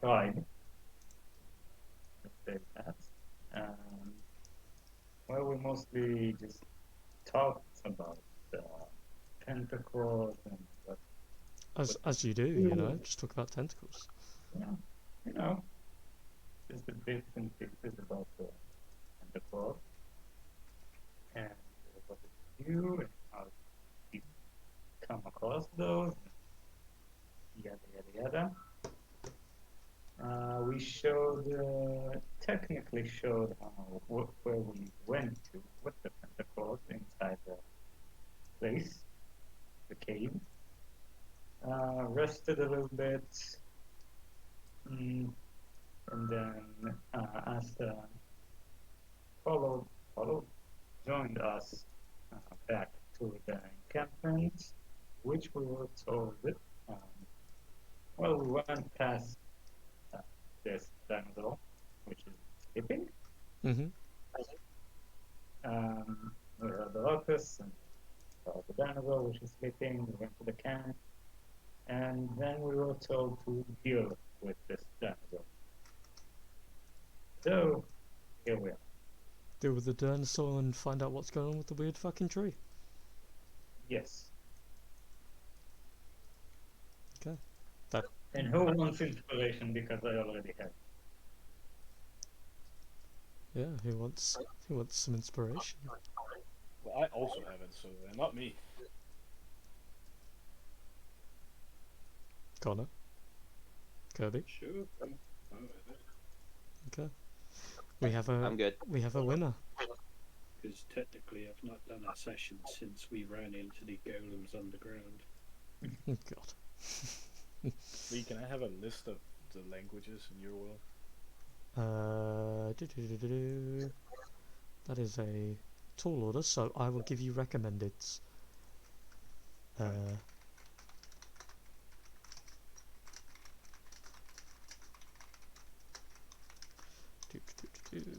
tried, let's say that. Um, well, we mostly just talked about tentacles and As what as you do, to you do. know, just talk about tentacles. Yeah, you know, just the bits and pieces about tentacles and what they do and how you come across those, yada yada yada. We showed, technically showed how where we went to with the pentacles inside the place, the cave. Rested a little bit, mm, and then as followed, followed, joined us back to the encampment, which we were told. Um, well, we went past uh, this dinosaur, which is sleeping. Mm-hmm. There are the locusts and the dinosaur, which is sleeping. We went to the camp, and then we were told to deal with this dinosaur. So here we are. Deal with the dinosaur and find out what's going on with the weird fucking tree. Yes. Okay. That. And who wants inspiration? Because I already have. Yeah. Who wants some inspiration? Well, I also have it, so not me. Connor. Kirby. Sure. Go ahead. Okay. We have a I'm good. we have a winner. Because technically, I've not done a session since we ran into the golems underground. Oh, God. Lee, can I have a list of the languages in your world? Do. That is a tall order, so I will give you recommended. Right. Uh, do.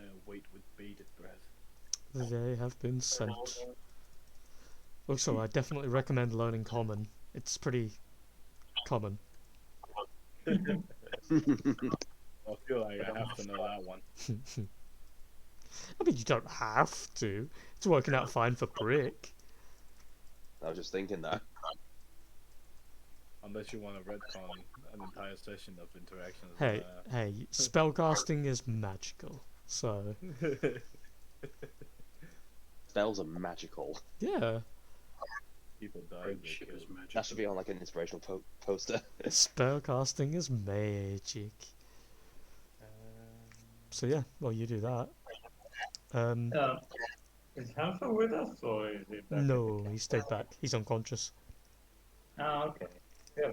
I wait with bated breath. They have been sent. Also, I definitely recommend learning Common. It's pretty common. I feel like I have to know that one. I mean, you don't have to. It's working out fine for Brick. I was just thinking that. Unless you want to retcon an entire session of interactions. Hey, spellcasting is magical. So, Spells are magical. yeah. People die. Friendship is magical. That should be on like an inspirational poster. Spellcasting is magic. So yeah, well you do that. Uh, is Hansa with us or is he back at the No, camp? he stayed back. He's unconscious. Ah, okay. Yeah.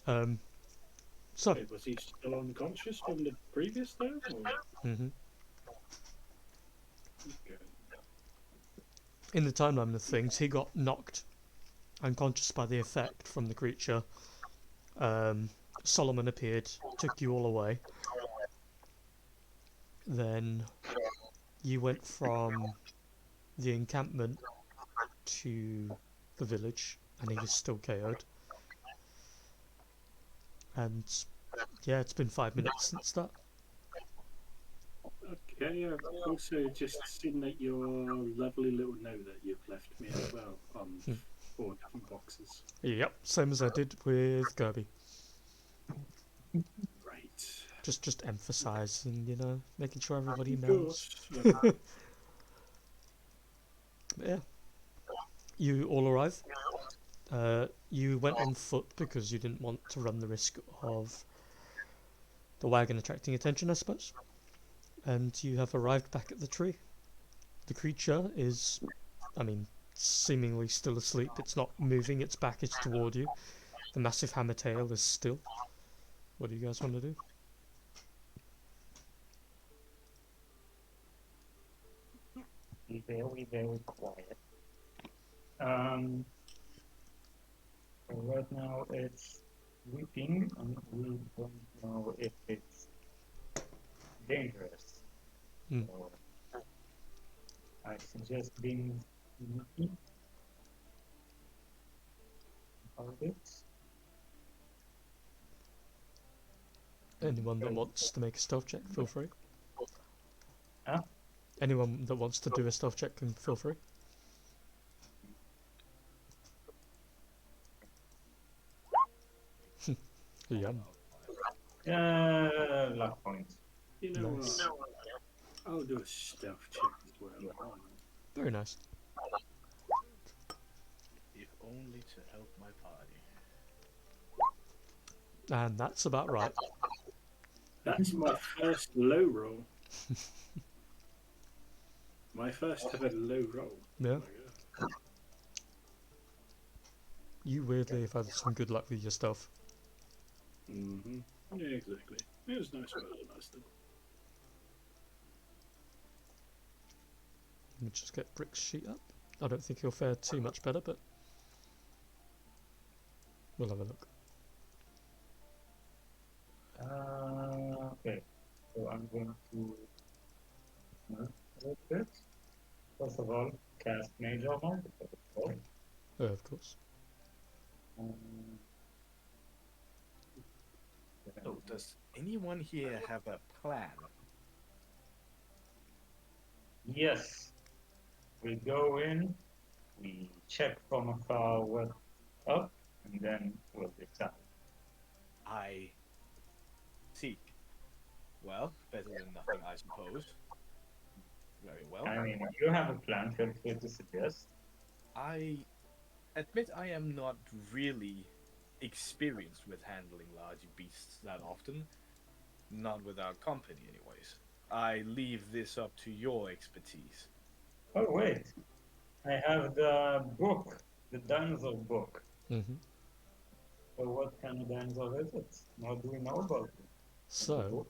Um, so, Wait, was he still unconscious from the previous there? hmm Okay. in the timeline of things, he got knocked unconscious by the effect from the creature. Um, Solomon appeared, took you all away. Then you went from the encampment to the village, and he was still KO'd. And yeah, it's been 5 minutes since that. Okay, I've also just seen that your lovely little note that you've left me as well on 4 different boxes. Yep, same as I did with Kirby. Right. Just emphasising, making sure everybody Of knows. course. Yeah, you all arrive. You went on foot because you didn't want to run the risk of the wagon attracting attention, I suppose. And you have arrived back at the tree. The creature is, I mean, seemingly still asleep. It's not moving, its back is toward you. The massive hammer tail is still. What do you guys want to do? Be very, very quiet. Um, so right now it's sleeping and we don't know if it's dangerous. Hmm. So I suggest being sneaky about it. Anyone that wants to make a stealth check, feel free. Huh? Anyone that wants to do a stealth check can feel free. Yeah. Luck point. You know Nice. what? I'll do a stealth check as well. Yeah. Why not? Very nice. If only to help my party. And that's about right. That's my first low roll. My first ever low roll. Yeah. Oh my God. You weirdly have had some good luck with your stuff. Mm-hmm. Yeah, exactly. It was nice while it lasted. Let me just get Brick's sheet up. I don't think he'll fare too much better, but we'll have a look. Okay, so I'm going to move a little bit. First of all, cast Mage Armor because it's cold. Of course. Um, So, does anyone here have a plan? yes, we go in, we check from afar what's up, and then we'll decide. I see. Well, better than nothing, I suppose. Very well. I mean, if you have a plan, feel free to suggest. I admit I am not really experienced with handling large beasts that often. Not without company, anyways. I leave this up to your expertise. Oh, wait, I have the book, the dinosaur book. Hmm. So what kind of dinosaur is it? What do we know about it? So,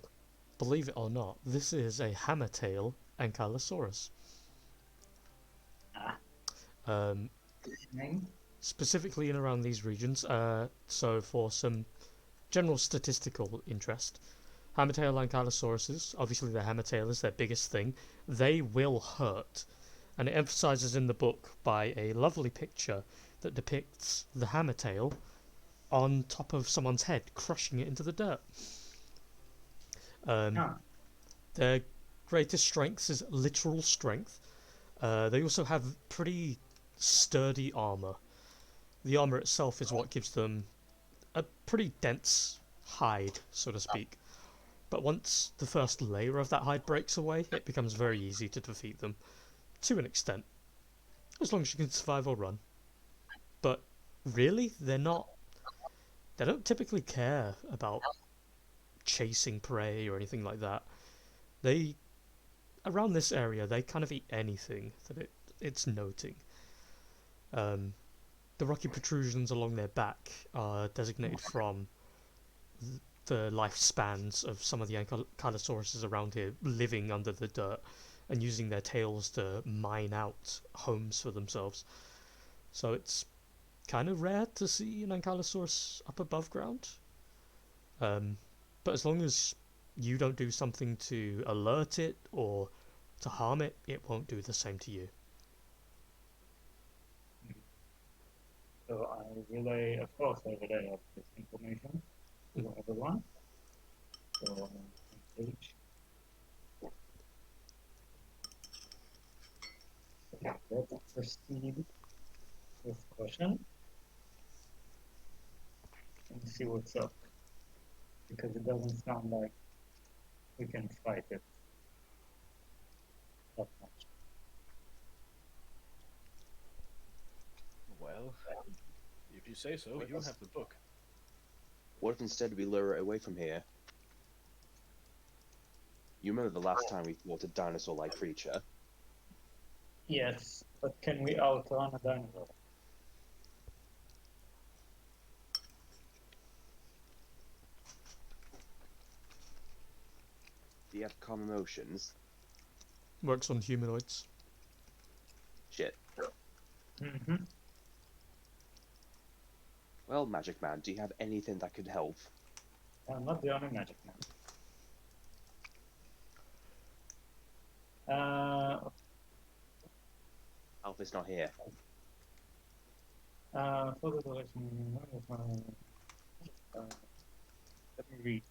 believe it or not, this is a hammertail Ankylosaurus. Ah. Um, Name? specifically in around these regions. So for some general statistical interest, hammertail Ankylosauruses, obviously the hammertail is their biggest thing. They will hurt, and it emphasizes in the book by a lovely picture that depicts the hammertail on top of someone's head, crushing it into the dirt. Ah, Their greatest strength is literal strength. They also have pretty sturdy armor. The armor itself is what gives them a pretty dense hide, so to speak. But once the first layer of that hide breaks away, it becomes very easy to defeat them, to an extent, as long as you can survive or run. But really, they don't typically care about chasing prey or anything like that. They, around this area, they kind of eat anything that it's noting. The rocky protrusions along their back are designated from the lifespans of some of the Ankylosauruses around here living under the dirt and using their tails to mine out homes for themselves. So it's kind of rare to see an Ankylosaurus up above ground. But as long as you don't do something to alert it or to harm it, it won't do the same to you. so I relay, of course, I relay all this information to everyone. So, page. Okay, let's proceed with caution and see what's up. Because it doesn't sound like we can fight it that much. Well, if you say so, you have the book. What if instead we lure it away from here? You remember the last time we fought a dinosaur-like creature? Yes, but can we outrun a dinosaur? Do you have calm emotions? Works on humanoids. Shit. Mm-hmm. Well, Magic Man, do you have anything that could help? I'm not the only magic man. Alpha's not here. For the direction, let me read.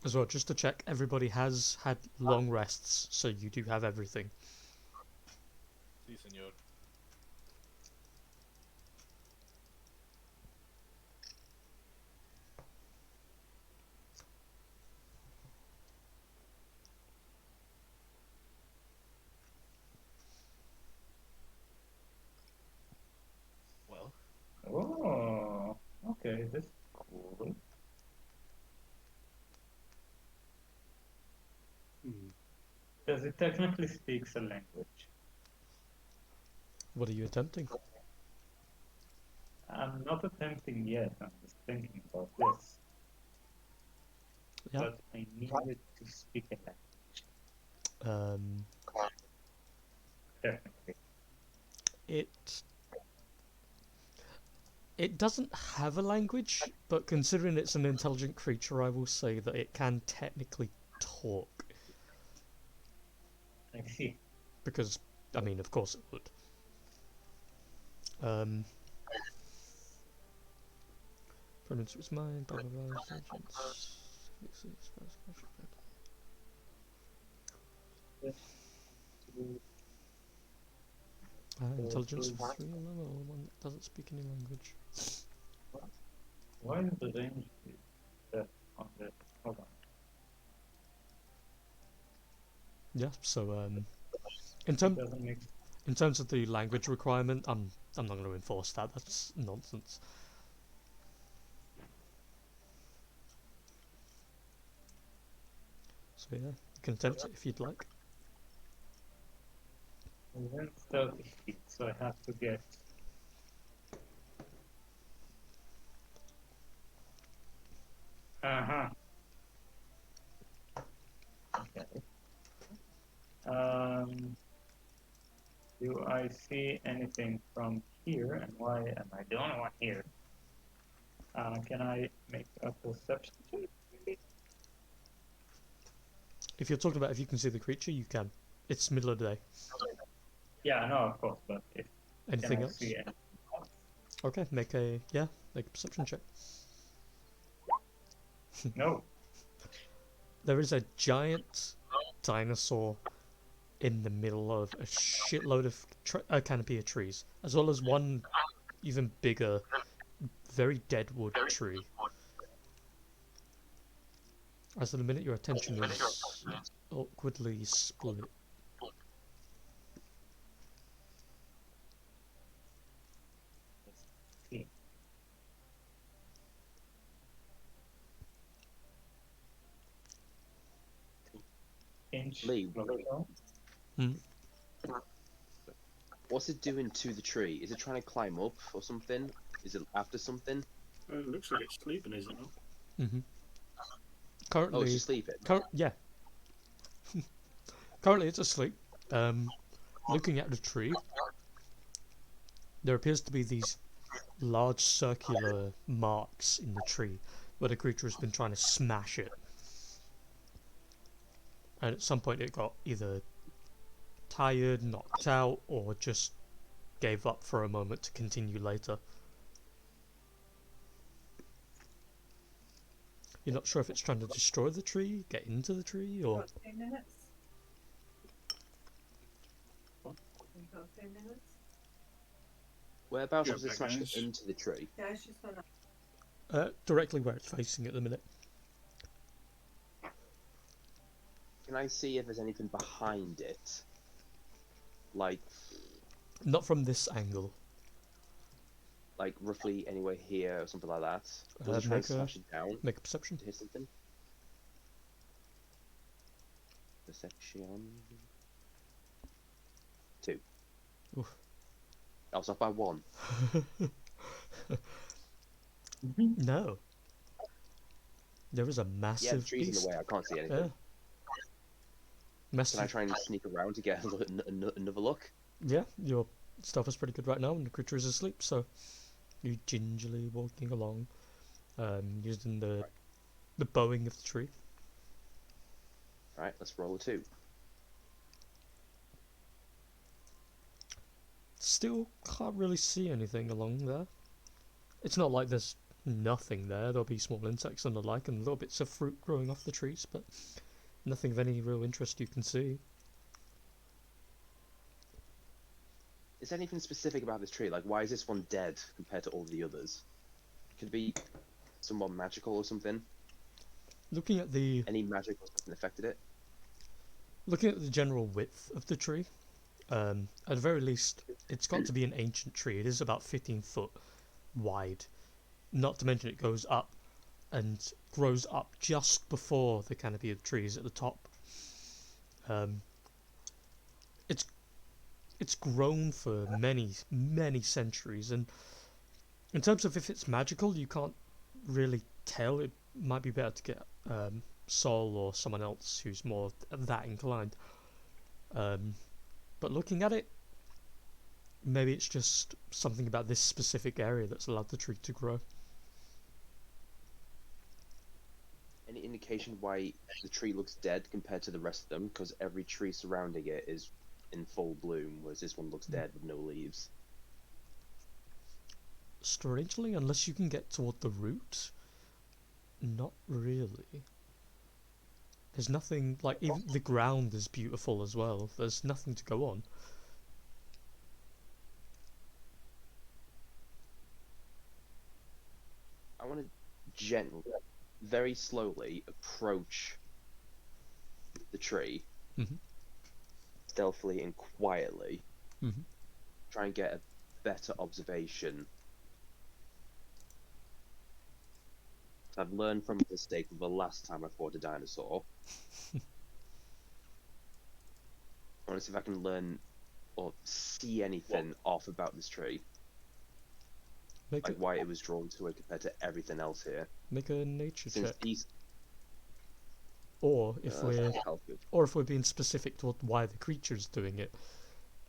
As well, just to check, everybody has had long rests, so you do have everything. Si, senor. Well, Oh, okay, this is cool. Hmm. Does it technically speaks a language? What are you attempting? I'm not attempting yet, I'm just thinking about this. Yeah. But I need it to speak a language. Definitely. It doesn't have a language, but considering it's an intelligent creature, I will say that it can technically talk. I see. Because, I mean, of course it would. Prominence of its mind, blah blah blah, intelligence. Intelligence of 3 level, one that doesn't speak any language. Why is the range set on the hold on? Yeah, so in It terms doesn't make in terms of the language requirement, I'm not going to enforce that. That's nonsense. So yeah, you can attempt it if you'd like. within 30 feet, so I have to get uh-huh. Okay. Do I see anything from here? And why am I the only one here? Can I make a perception check? If you're talking about if you can see the creature, you can. It's middle of the day. Yeah, no, of course, but if Anything can I else? see anything else? Okay, make a perception check. No. There is a giant dinosaur in the middle of a shitload of a canopy of trees, as well as one even bigger, very dead wood tree. As in a minute, your attention is awkwardly split. See. Inch. Lee. Closer. What's it doing to the tree? Is it trying to climb up or something? Is it after something? It looks like it's sleeping, is it not? Mm-hmm. Oh, Currently, it's just sleeping. yeah. Currently, it's asleep. Looking at the tree, there appears to be these large circular marks in the tree where the creature has been trying to smash it. And at some point it got either tired, knocked out, or just gave up for a moment to continue later. You're not sure if it's trying to destroy the tree, get into the tree, or... Got 2 minutes. You got 2 minutes? Whereabouts Yeah, was it that smashing goes. into the tree? Yeah, it's just went up. directly where it's facing at the minute. Can I see if there's anything behind it? Like Not from this angle. roughly anywhere here or something like that? Was it trying Make to smash it down make a perception. to hit something? Perception. 2. Oof. I was off by 1. No. There is a Yeah, the massive tree's in beast. the way. I can't see anything. Yeah. Can I Massive. try and sneak around to get another look? Yeah, you're Stealth is pretty good right now, and the creature is asleep. So you gingerly walking along, using the bowing of the tree. Right, let's roll a 2. Still can't really see anything along there. It's not like there's nothing there. There'll be small insects and the like, and little bits of fruit growing off the trees, but nothing of any real interest you can see. Is there anything specific about this tree? Like, why is this one dead compared to all the others? Could it be somewhat magical or something? Looking at the Any magic or something affected it? general width of the tree, at the very least, it's got to be an ancient tree. It is about 15 foot wide. Not to mention it goes up and grows up just before the canopy of trees at the top. It's grown for many centuries, and in terms of if it's magical, you can't really tell. It might be better to get Sol or someone else who's more that inclined. But looking at it, maybe it's just something about this specific area that's allowed the tree to grow. Any indication why the tree looks dead compared to the rest of them? Because every tree surrounding it is in full bloom, whereas this one looks dead with no leaves. Strangely, unless you can get toward the root, not really. There's nothing, like, even the ground is beautiful as well. There's nothing to go on. I want to gently, very slowly approach the tree, Mhm. stealthily and quietly, Mhm. try and get a better observation. I've learned from the mistake of the last time I fought a dinosaur. I want to see if I can learn or see anything off about this tree, Make like why it was drawn to it compared to everything else here. make a nature Since check. these, Or if we're helpful. being specific to why the creature's doing it,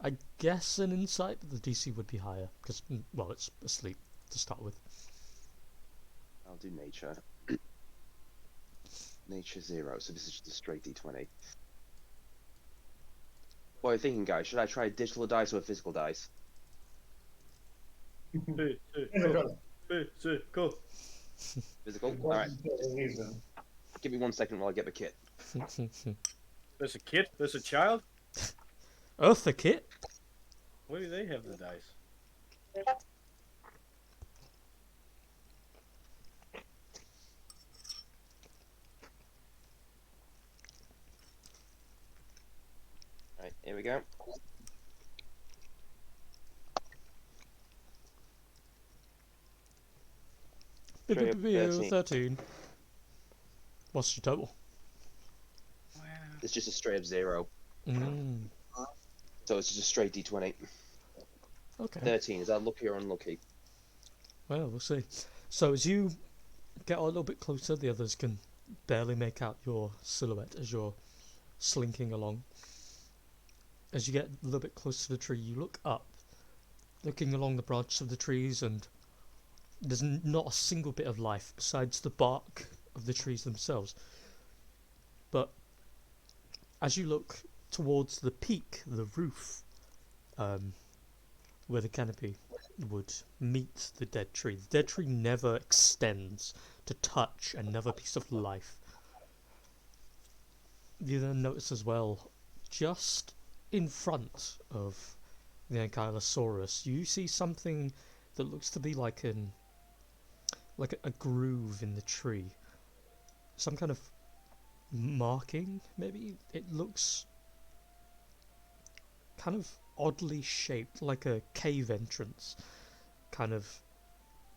I guess an insight, but the DC would be higher because, well, it's asleep to start with. I'll do nature. Nature 0, so this is just a straight d20. What are you thinking, guys? Should I try a digital dice or a physical dice? Go. Physical? Alright, give me 1 second while I get the kit. There's a kid. There's a child. Eartha kit? Where do they have the dice? Alright, here we go. Straight up 13. 13. What's your total? It's just a straight up 0. Mm, So it's just a straight d20. okay. 13, is that lucky or unlucky? Well, we'll see. So as you get a little bit closer, the others can barely make out your silhouette as you're slinking along. As you get a little bit closer to the tree, you look up, looking along the branches of the trees, and there's not a single bit of life besides the bark of the trees themselves. But as you look towards the peak, the roof, where the canopy would meet the dead tree, the dead tree never extends to touch another piece of life. You then notice as well, just in front of the Ankylosaurus, you see something that looks to be like a groove in the tree. Some kind of marking, maybe? It looks kind of oddly shaped, like a cave entrance, kind of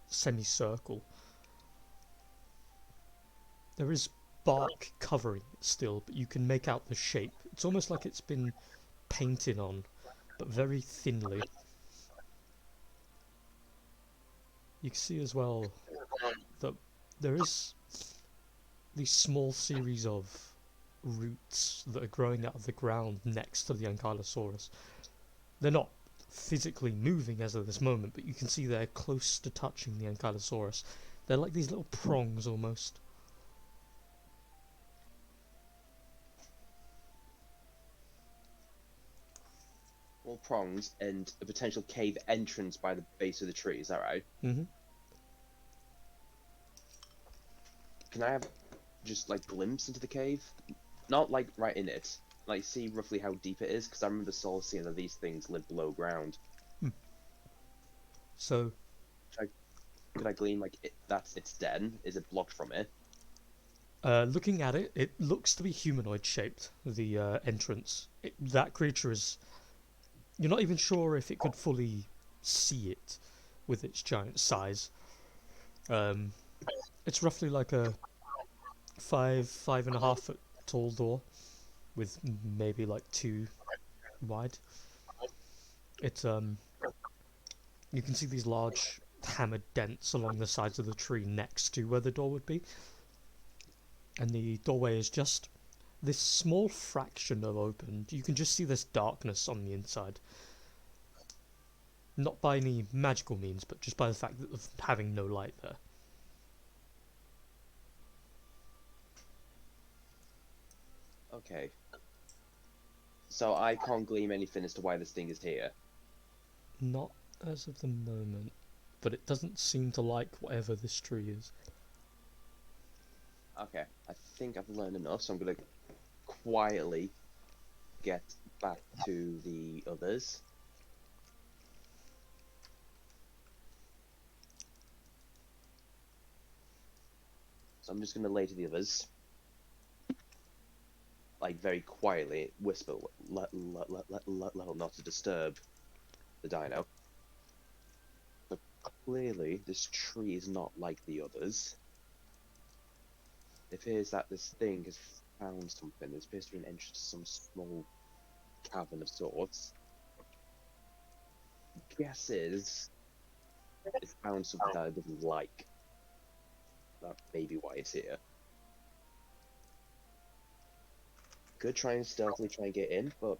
semicircle. There is bark covering it still, but you can make out the shape. It's almost like it's been painted on, but very thinly. You can see as well that there is these small series of roots that are growing out of the ground next to the Ankylosaurus. They're not physically moving as of this moment, but you can see they're close to touching the Ankylosaurus. They're like these little prongs almost. All prongs and a potential cave entrance by the base of the tree. Is that right? Mm-hmm. Can I have just like glimpse into the cave? Not like right in it. Like see roughly how deep it is, because I remember Saul seeing that these things live below ground. So, Could I glean like that's its den? Is it blocked from it? looking at it, it looks to be humanoid shaped, the entrance. That creature is... You're not even sure if it could fully see it with its giant size. It's roughly like a 5.5 foot tall door with maybe like 2 wide. It's you can see these large hammered dents along the sides of the tree next to where the door would be, and the doorway is just this small fraction of opened. You can just see this darkness on the inside, not by any magical means, but just by the fact of having no light there. Okay. So I can't glean anything as to why this thing is here. Not as of the moment, but it doesn't seem to like whatever this tree is. Okay, I think I've learned enough, so I'm gonna quietly get back to the others. So I'm just gonna lay to the others, like very quietly, whisper, let not to disturb the dino. But clearly, this tree is not like the others. It appears that this thing has found something. There appears to be an entrance to some small cavern of sorts. Guess is it found something that it doesn't like. That may be why it's here. Could try and stealthily try and get in, but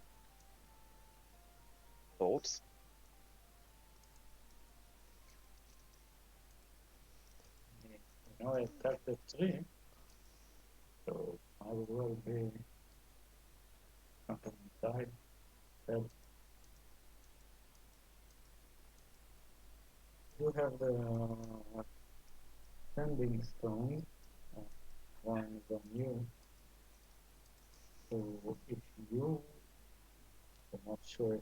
thoughts? You know, I cut the tree, so I will be something inside. That you have the sending stones. One is on you. So if you, I'm not sure if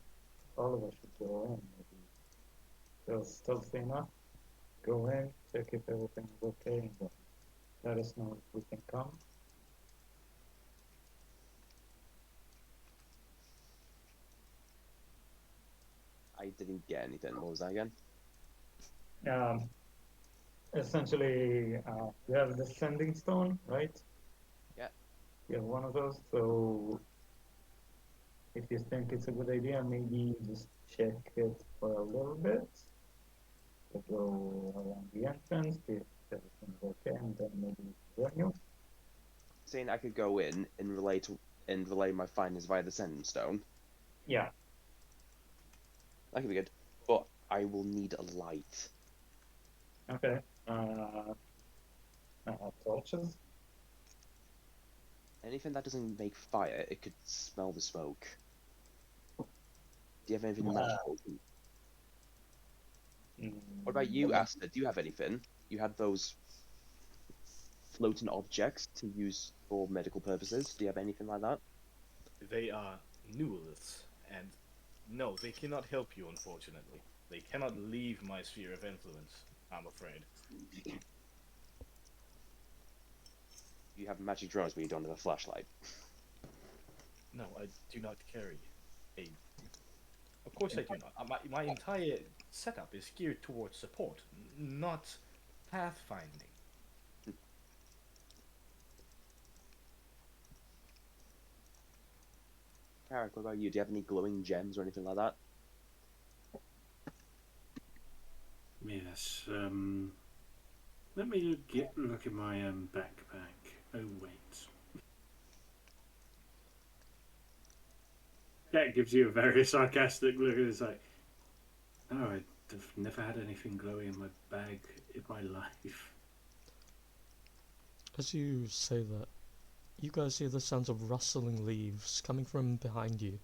all of us should go in. Maybe just stealthy enough. Go in, check if everything is okay, and then let us know if we can come. I didn't get anything. What was that again? Essentially, you have the sending stone, right? Yeah. You have one of those, so if you think it's a good idea, maybe just check it for a little bit. To go around the entrance, see if everything's okay, and then maybe join you. Saying I could go in and relay my findings via the sending stone. Yeah. That could be good. But I will need a light. Okay. Torches. Anything that doesn't make fire, it could smell the smoke. Do you have anything magical? What about you, Asta? Do you have anything? You had those floating objects to use for medical purposes. Do you have anything like that? They are newliths, and no, they cannot help you, unfortunately. They cannot leave my sphere of influence, I'm afraid. You have magic drones where you don't have a flashlight. No, I do not carry a... Of course I do not. My entire setup is geared towards support, not pathfinding. Carrick, what about you? Do you have any glowing gems or anything like that? Yes. Let me look at my backpack. Oh wait. That gives you a very sarcastic look. It's like, No, I've never had anything glowing in my bag in my life. As you say that, you guys hear the sounds of rustling leaves coming from behind you,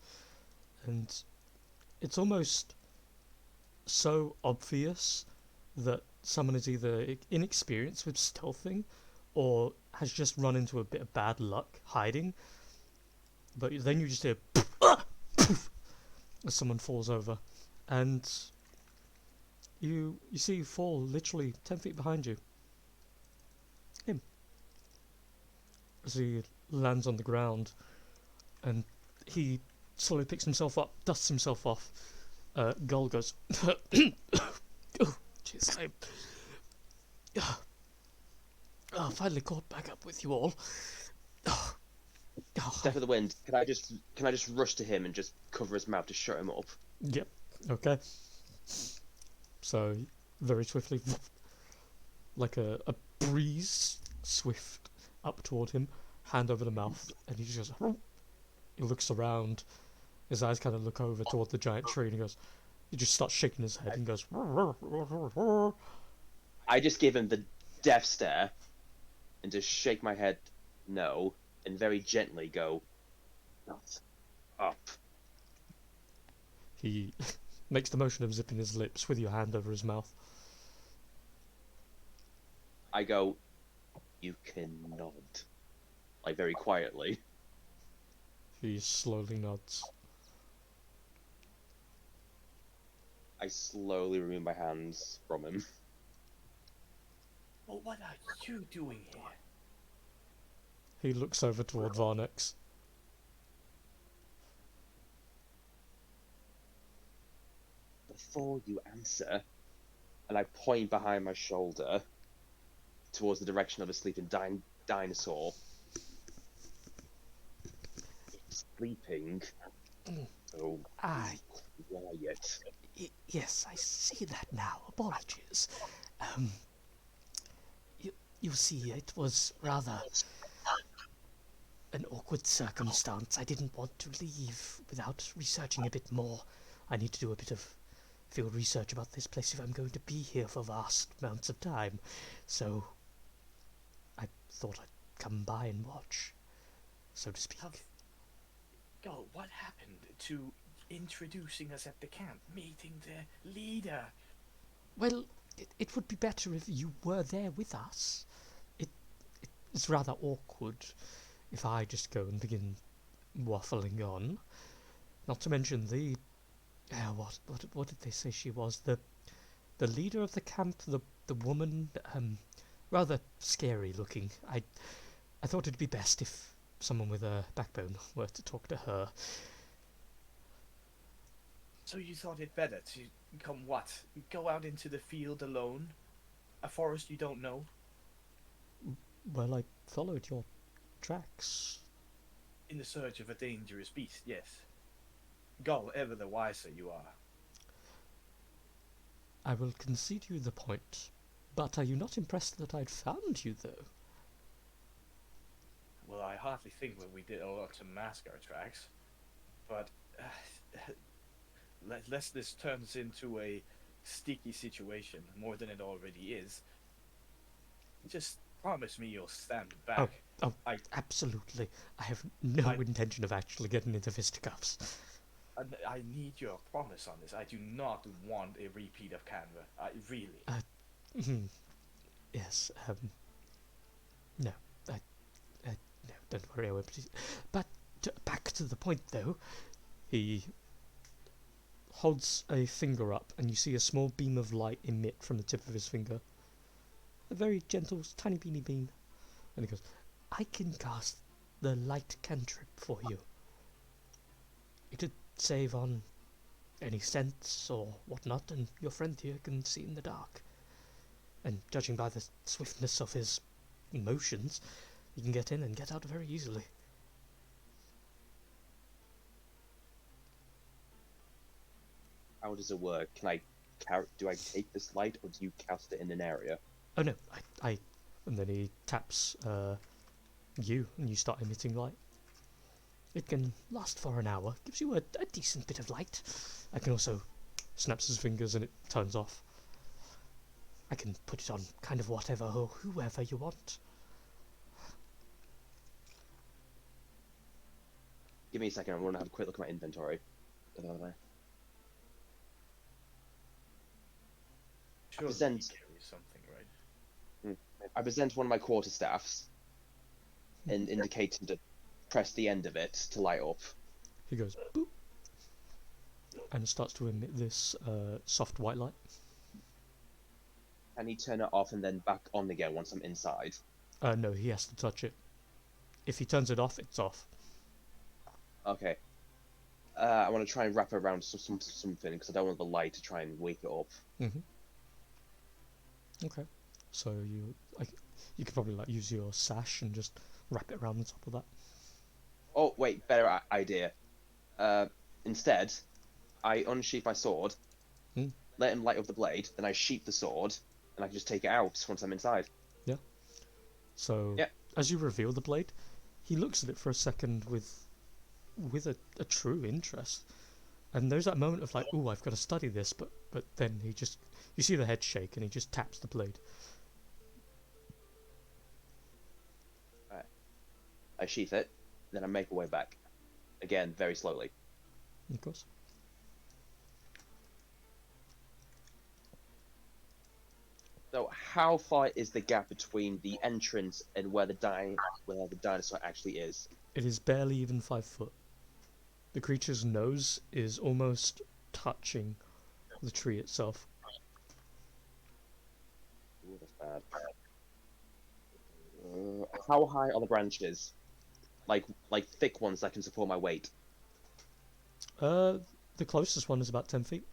and it's almost so obvious that someone is either inexperienced with stealthing or has just run into a bit of bad luck hiding. But then you just hear as someone falls over, and you see fall literally 10 feet behind you. Him. As he lands on the ground, and he slowly picks himself up, dusts himself off. Gull goes, oh, jeez, I finally caught back up with you all. Step of the wind. Can I just rush to him and just cover his mouth to shut him up? Yep. Okay. So very swiftly, like a breeze, swift up toward him, hand over the mouth, and he just goes. He looks around. His eyes kind of look over toward the giant tree, and he just starts shaking his head and goes. I just give him the death stare, and just shake my head no, and very gently go, not up. He makes the motion of zipping his lips with your hand over his mouth. I go, you can nod. Like, very quietly. He slowly nods. I slowly remove my hands from him. Well, what are you doing here? He looks over toward Varnex. Before you answer, and I point behind my shoulder towards the direction of a sleeping dinosaur. It's sleeping, so Aye. quiet. Yes, I see that now. Apologies. You see, it was rather an awkward circumstance. I didn't want to leave without researching a bit more. I need to do a bit of field research about this place if I'm going to be here for vast amounts of time. So I thought I'd come by and watch, so to speak. Go, what happened to introducing us at the camp, meeting the leader? Well, it would be better if you were there with us. It's rather awkward if I just go and begin waffling on. Not to mention the what did they say she was? The leader of the camp, the woman, rather scary looking. I thought it'd be best if someone with a backbone were to talk to her. So you thought it better to come what? Go out into the field alone? A forest you don't know? Well, I followed your tracks. In the search of a dangerous beast, yes. Gull, ever the wiser you are. I will concede you the point, but are you not impressed that I'd found you, though? Well, I hardly think that we did a lot to mask our tracks. But lest this turns into a sticky situation more than it already is, just promise me you'll stand back. Oh, absolutely. I have no intention of actually getting into fisticuffs. I need your promise on this. I do not want a repeat of Canva. I really. Yes. No. No. Don't worry. I won't. But back to the point, though. He holds a finger up, and you see a small beam of light emit from the tip of his finger. A very gentle, tiny beamy beam. And he goes, I can cast the light cantrip for you. It'd save on any scents or whatnot, and your friend here can see in the dark. And judging by the swiftness of his motions, he can get in and get out very easily. How does it work? Do I take this light, or do you cast it in an area? Oh no, and then he taps you, and you start emitting light. It can last for an hour, gives you a decent bit of light. I can also snaps his fingers and it turns off. I can put it on kind of whatever or whoever you want. Give me a second. I want to have a quick look at my inventory. Surely present- he carries something, right? I present one of my quarterstaffs and indicate him to press the end of it to light up. He goes boop and starts to emit this soft white light. Can he turn it off and then back on again once I'm inside? No, he has to touch it. If he turns it off, it's off. Okay. I want to try and wrap it around something because I don't want the light to try and wake it up. Okay. So you could probably like use your sash and just wrap it around the top of that. Oh wait, better idea. Instead, I unsheath my sword, let him light up the blade, then I sheath the sword, and I can just take it out once I'm inside. So as you reveal the blade, he looks at it for a second with a true interest, and there's that moment of like, "Ooh, I've got to study this," but then you see the head shake and he just taps the blade. I sheath it, then I make my way back. Again, very slowly. Of course. So, how far is the gap between the entrance and where the dinosaur actually is? It is barely even 5 foot. The creature's nose is almost touching the tree itself. Ooh, that's bad. How high are the branches? Like thick ones that can support my weight. The closest one is about 10 feet.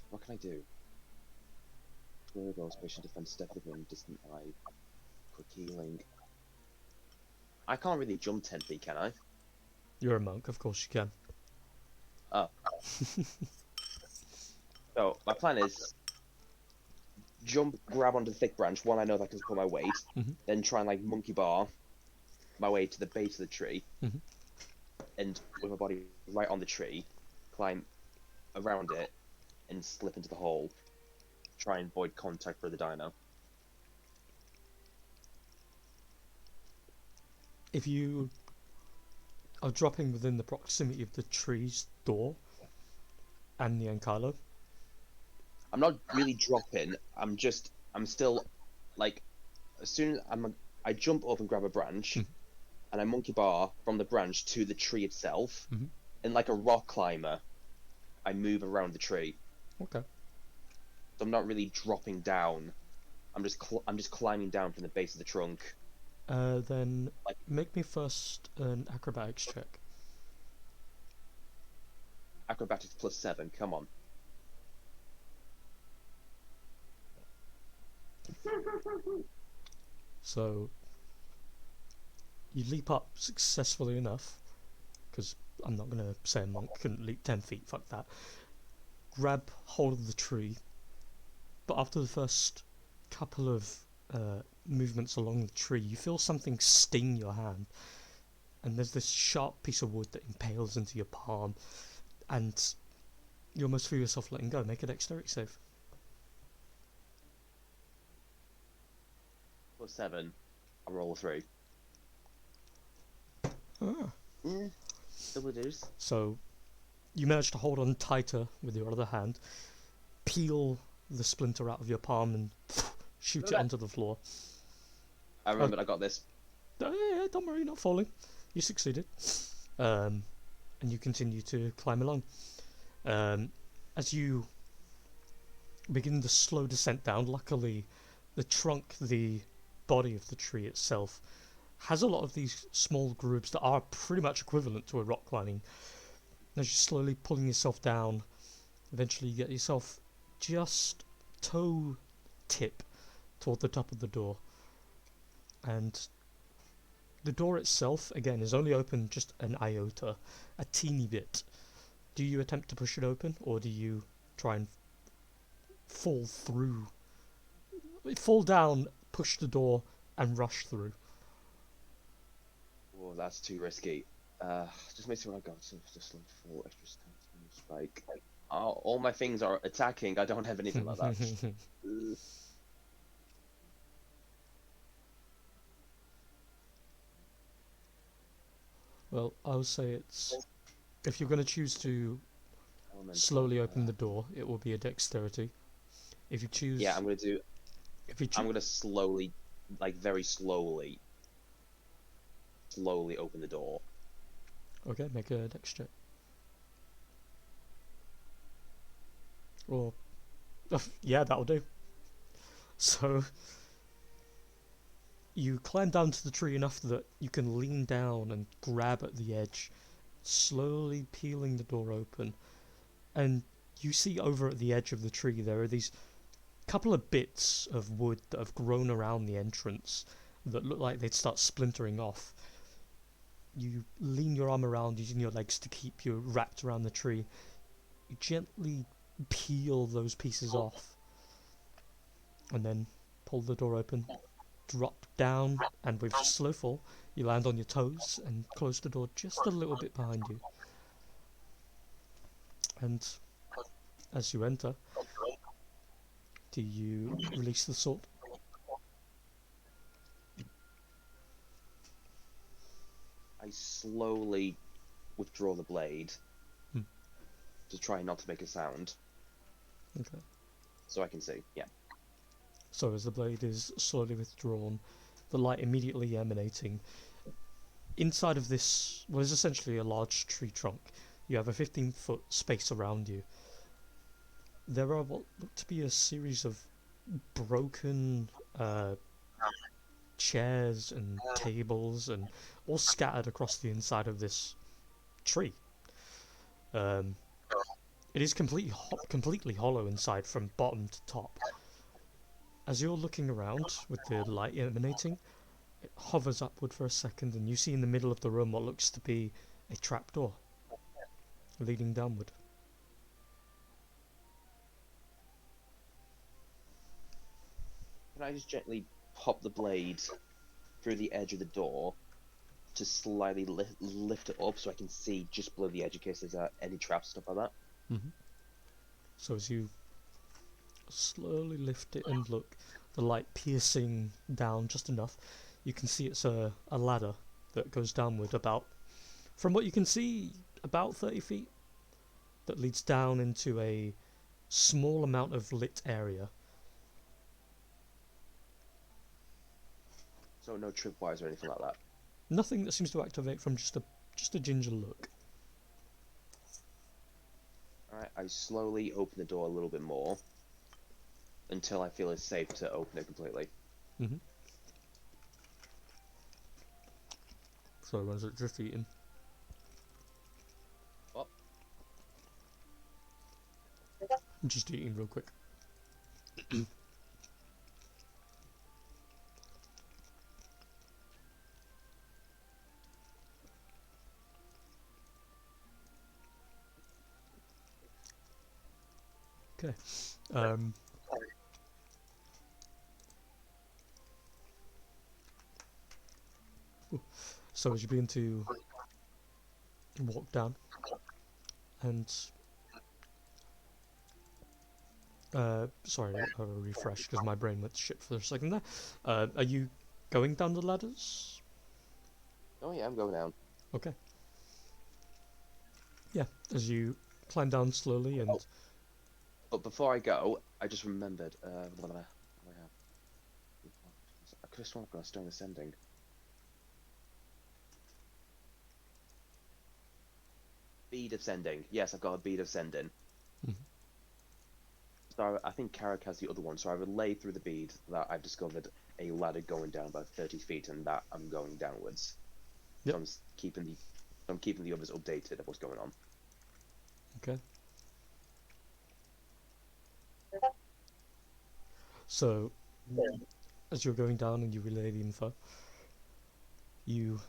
What can I do? Clear goals, patient defense, step within, distant eye, quick healing. I can't really jump 10 feet, can I? You're a monk, of course you can. Oh. So, my plan is jump, grab onto the thick branch, one I know that can support my weight, then try and like monkey bar my way to the base of the tree, and with my body right on the tree, climb around it, and slip into the hole. Try and avoid contact with the dino. If you are dropping within the proximity of the tree's door and the Ankylo, I'm not really dropping. I'm still, like, as soon as I jump up and grab a branch, and I monkey bar from the branch to the tree itself, and like a rock climber, I move around the tree. okay. So I'm not really dropping down. I'm just climbing down from the base of the trunk. Then make me first an acrobatics check. Acrobatics +7. Come on. So you leap up successfully enough, because I'm not going to say a monk couldn't leap 10 feet, fuck that. Grab hold of the tree, but after the first couple of movements along the tree, you feel something sting your hand, and there's this sharp piece of wood that impales into your palm, and you almost feel yourself letting go. Make a dexterity save. +7. I roll a 3. Double deuce. So you manage to hold on tighter with your other hand, peel the splinter out of your palm and shoot it onto the floor. I remember I got this. Yeah, don't worry, you're not falling. You succeeded. And you continue to climb along. As you begin the slow descent down, luckily the trunk, the body of the tree itself, has a lot of these small grooves that are pretty much equivalent to a rock climbing. As you're slowly pulling yourself down, eventually you get yourself just toe tip toward the top of the door. And the door itself, again, is only open just an iota, a teeny bit. Do you attempt to push it open, or do you try and fall through? Fall down, push the door, and rush through? Oh, that's too risky. Just make sure I got just like 4 extra stats. Like, all my things are attacking. I don't have anything like that. Uh, Well, I'll say it's if you're going to choose to elemental, slowly open the door, it will be a dexterity. If you choose, Yeah, I'm gonna do. if you I'm choose, gonna slowly, like very slowly open the door. okay, make a dex check. Or, yeah, that'll do. So you climb down to the tree enough that you can lean down and grab at the edge, slowly peeling the door open, and you see over at the edge of the tree there are these couple of bits of wood that have grown around the entrance that look like they'd start splintering off. You lean your arm around using your legs to keep you wrapped around the tree. You gently peel those pieces off and then pull the door open, drop down, and with slow fall you land on your toes and close the door just a little bit behind you. And as you enter, do you release the sword? I slowly withdraw the blade Hmm. to try not to make a sound, Okay. so I can see. Yeah. So as the blade is slowly withdrawn, the light immediately emanating, inside of this, what is essentially a large tree trunk, you have a 15-foot space around you. There are what look to be a series of broken chairs and tables and all scattered across the inside of this tree. Um, it is completely hollow inside from bottom to top. As you're looking around with the light emanating, it hovers upward for a second and you see in the middle of the room what looks to be a trapdoor leading downward. Can I just gently pop the blade through the edge of the door to slightly lift it up so I can see just below the edge in case there's any traps, stuff like that? So as you slowly lift it and look, the light piercing down just enough, you can see it's a ladder that goes downward about, from what you can see, about 30 feet, that leads down into a small amount of lit area. So no tripwires or anything like that. Nothing that seems to activate from just a ginger look. Alright, I slowly open the door a little bit more until I feel it's safe to open it completely. So was it just eating? What? Just eating real quick. Okay. So as you begin to walk down, and sorry, I'll refresh because my brain went to shit for a second there. Are you going down the ladders? Oh yeah, I'm going down. Okay. Yeah, as you climb down slowly and But before I go, I just remembered, what do I have? I could have sworn I've got a stone ascending. Bead of sending. Yes, I've got a bead of sending. So I think Carrick has the other one, so I relay through the bead that I've discovered a ladder going down about 30 feet and that I'm going downwards. Yep. So I'm keeping the others updated of what's going on. okay. So as you're going down and you relay the info, you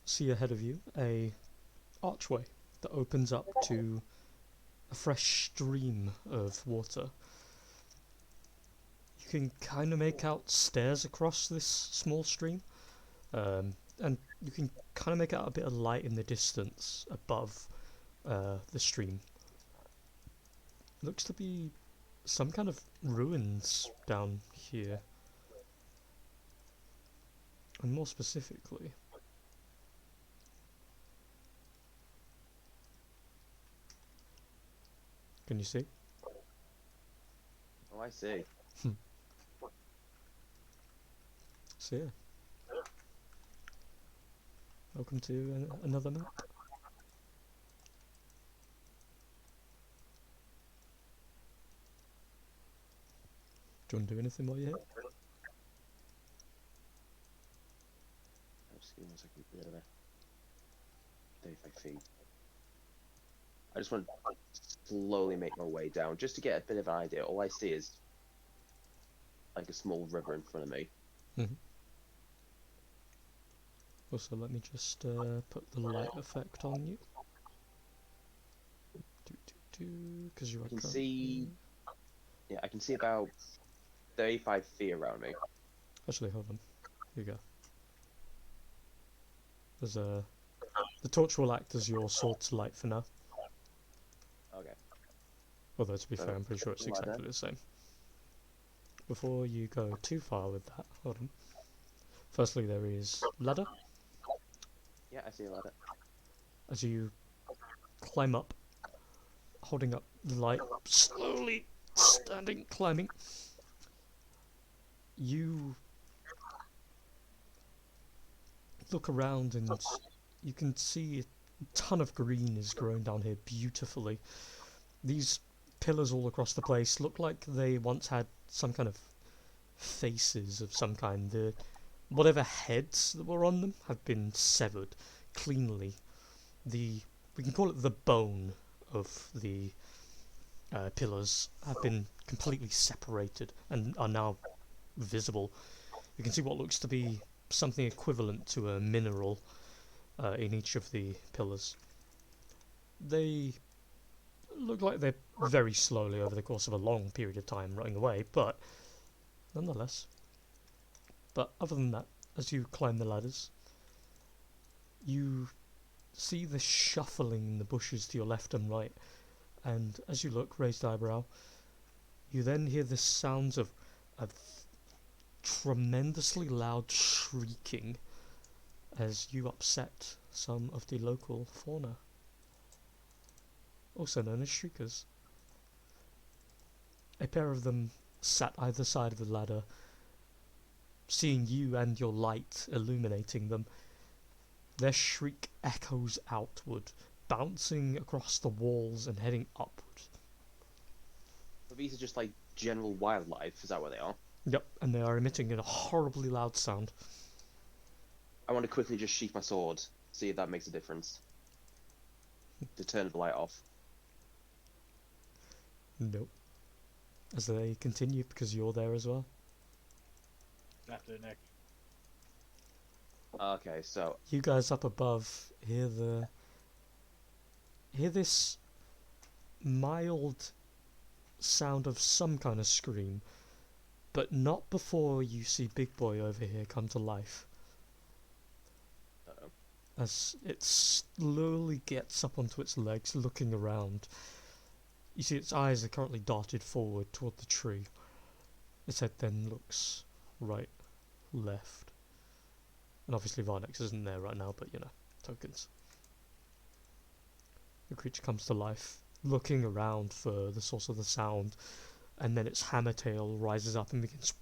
see ahead of you a archway that opens up to a fresh stream of water. You can kind of make out stairs across this small stream. and you can kind of make out a bit of light in the distance above the stream. Looks to be some kind of ruins down here. And more specifically, can you see? Oh, I see. So yeah. Welcome to another map. Do you want to do anything while you're here? Just give me 1 second. Yeah, there. 35 feet. I just want to slowly make my way down, just to get a bit of an idea. All I see is like a small river in front of me. Also, let me just put the light effect on you. Because you are I can currently... see. Yeah, I can see about 35 feet around me. Actually, hold on. Here you go. There's a... The torch will act as your sword's light for now. Okay. Although, to be fair, So, I'm pretty sure it's something like that. exactly the same. Before you go too far with that, hold on. Firstly, there is ladder. Yeah, I see a ladder. As you climb up, holding up the light, slowly standing, climbing, you look around and you can see a ton of green is growing down here beautifully. These pillars all across the place look like they once had some kind of faces of some kind. Whatever heads that were on them have been severed cleanly. We can call it the bone of the pillars have been completely separated and are now visible. You can see what looks to be something equivalent to a mineral in each of the pillars. They look like they're very slowly over the course of a long period of time rotting away, but nonetheless. But other than that, as you climb the ladders, you see the shuffling in the bushes to your left and right, and as you look, raised eyebrow, you then hear the sounds of tremendously loud shrieking as you upset some of the local fauna, also known as shriekers. A pair of them sat either side of the ladder, seeing you and your light illuminating them. Their shriek echoes outward, bouncing across the walls and heading upward. But these are just like general wildlife, is that what they are? Yep, and they are emitting a horribly loud sound. I want to quickly just sheath my sword, see if that makes a difference. To turn the light off. Nope. As they continue, because you're there as well. After the neck. Okay, so You guys up above hear this mild sound of some kind of scream, but not before you see Big Boy over here come to life. uh-oh. As it slowly gets up onto its legs, looking around. You see its eyes are currently darted forward toward the tree. Its head then looks right, left. And obviously Varnex isn't there right now, but you know, tokens. The creature comes to life, looking around for the source of the sound, and then its hammer tail rises up and begins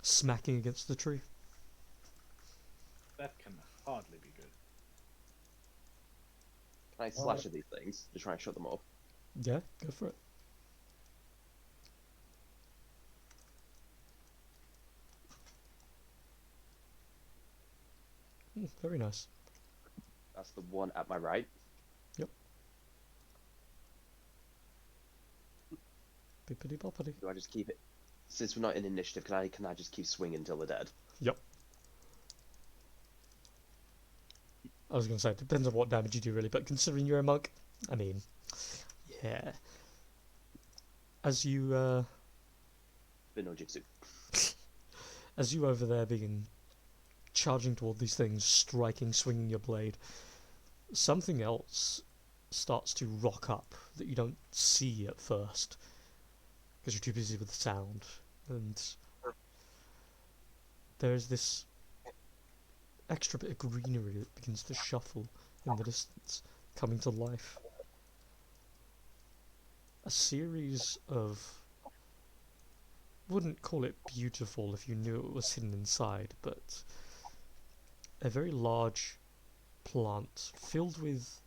smacking against the tree. That can hardly be good. Can I slash at these things to try and shut them up? Yeah, go for it. Very nice. That's the one at my right. Bippity boppity. Do I just keep it? Since we're not in initiative, can I just keep swinging until they're dead? Yep. I was going to say, it depends on what damage you do really, but considering you're a monk, I mean, yeah. As you, But no jitsu. as you over there begin charging toward these things, striking, swinging your blade, something else starts to rock up that you don't see at first because you're too busy with the sound. And there's this extra bit of greenery that begins to shuffle in the distance, coming to life. A series of, wouldn't call it beautiful if you knew it was hidden inside, but a very large plant filled with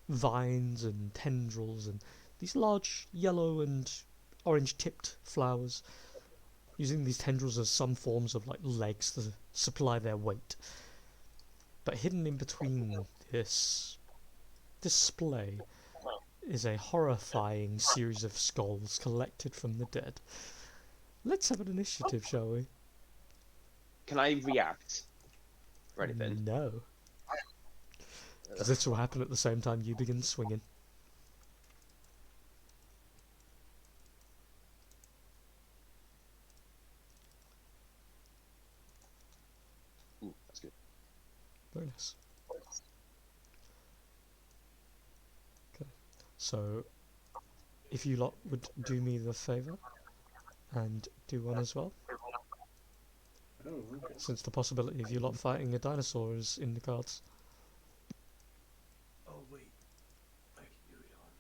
vines and tendrils and these large yellow and orange tipped flowers, using these tendrils as some forms of like legs to supply their weight. But hidden in between this display is a horrifying series of skulls collected from the dead. Let's have an initiative, shall we? Can I react? Or anything? No. Because this will happen at the same time you begin swinging. Ooh, that's good. Very nice. Okay. So, if you lot would do me the favour and do one as well, Oh, okay. since the possibility of you lot fighting a dinosaur is in the cards. Oh wait, I can do it on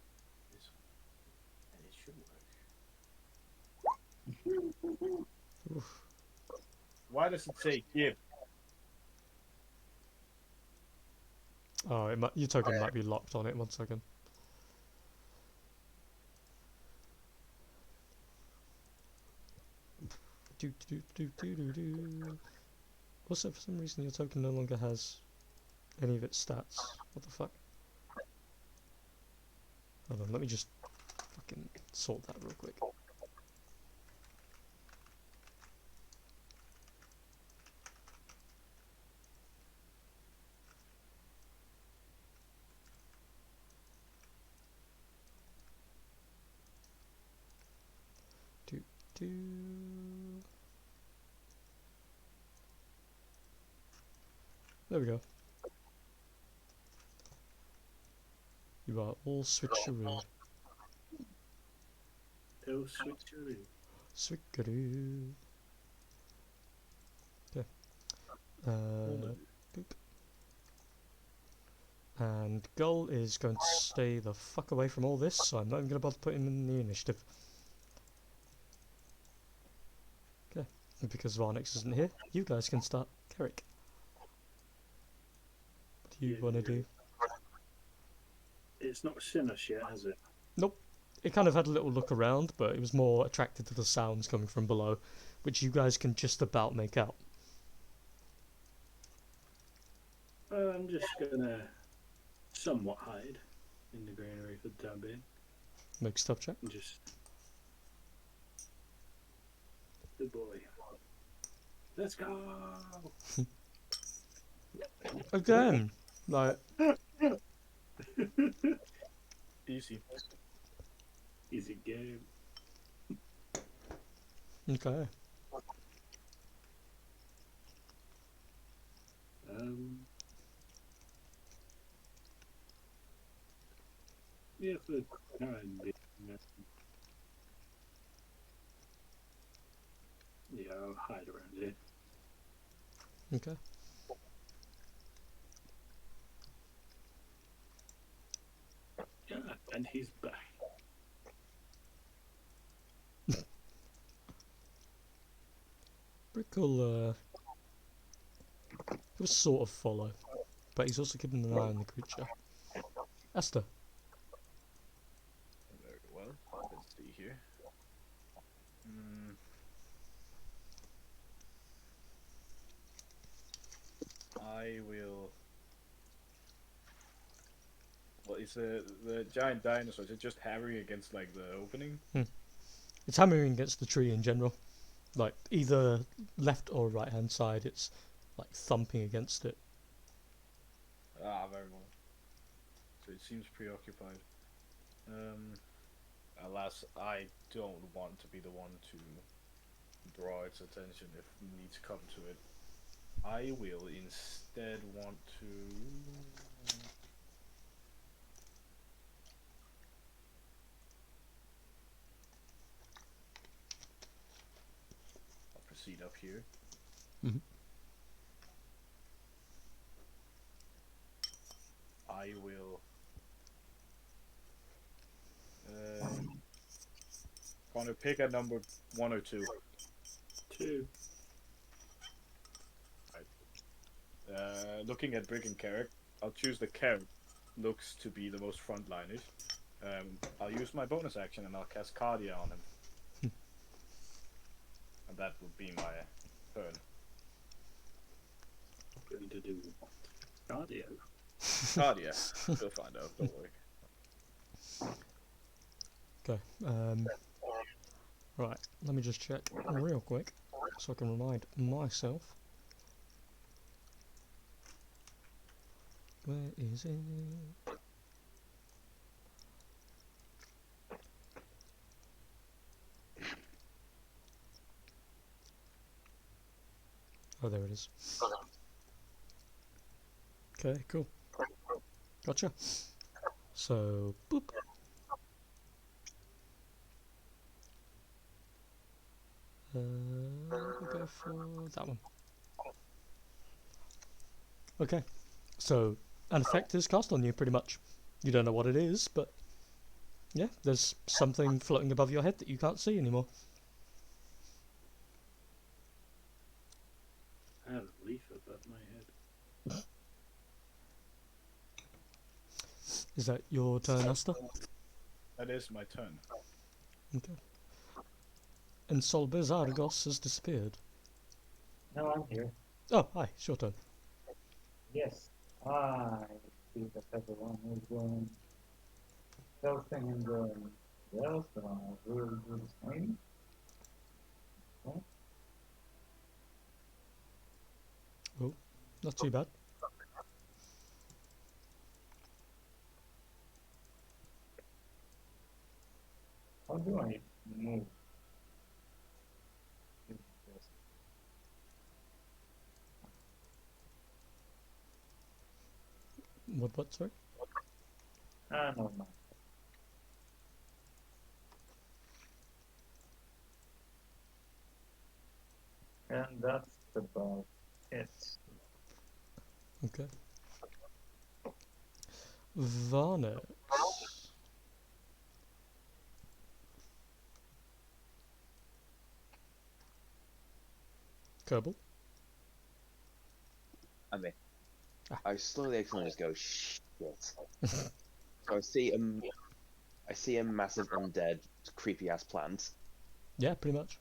this one, and it should work. Oof. Why does it say give? Oh, your token might be locked on it. 1 second. Do. Also, for some reason, your token no longer has any of its stats. What the fuck? Hold on, let me just fucking sort that real quick. Do. There we go. You are all switcheroo. Oh, switcheroo. Swickaroo. Okay. Boop. And Gull is going to stay the fuck away from all this, so I'm not even going to bother putting him in the initiative. Okay. And because Varnix isn't here, you guys can start. Carrick. What do you want to do? It's not seen us yet, has it? Nope. It kind of had a little look around, but it was more attracted to the sounds coming from below, which you guys can just about make out. I'm just gonna somewhat hide in the greenery for the time being. Make stuff check. And just. Good boy. Let's go! Again! Like, Easy. Easy game. okay. Yeah, for the time being. Yeah, I'll hide around here. Okay. Yeah, and he's back. Brickle, he'll sort of follow, but he's also keeping an eye on the creature. Esther. Very well. Let's see here. I will. Well, is the giant dinosaur? Is it just hammering against like the opening? It's hammering against the tree in general. Like, either left or right hand side, it's like thumping against it. Ah, very well. So it seems preoccupied. Alas, I don't want to be the one to draw its attention if needs come to it. I will instead want to. I'll proceed up here. Mhm. I will. Gonna pick a number 1 or 2. 2. Looking at Brick and Carrot, I'll choose the Carrot. Looks to be the most frontlineish. I'll use my bonus action and I'll cast Cardia on him. And that will be my turn. Going to do what? Cardio. Cardia. You'll find out, don't worry. Okay. Right. Let me just check real quick so I can remind myself. Where is it? Oh, there it is. Okay, cool. Gotcha. So, boop. We'll go for that one. Okay, so an effect is cast on you, pretty much. You don't know what it is, but yeah, there's something floating above your head that you can't see anymore. I have a leaf above my head. Is that your turn, Asta? That is my turn. Okay. And Solbes Argos has disappeared. No, I'm here. Oh, hi, it's your turn. Yes, I see that everyone is going stealthing and going well, so I will do the same. Okay. Not too bad. How do I move? Yes. What, sorry? No, no. And that's about it. Okay. Varnex. Kerbal. I mean, Ah. I slowly just go shit. So I see a massive undead, creepy ass plant. Yeah, pretty much.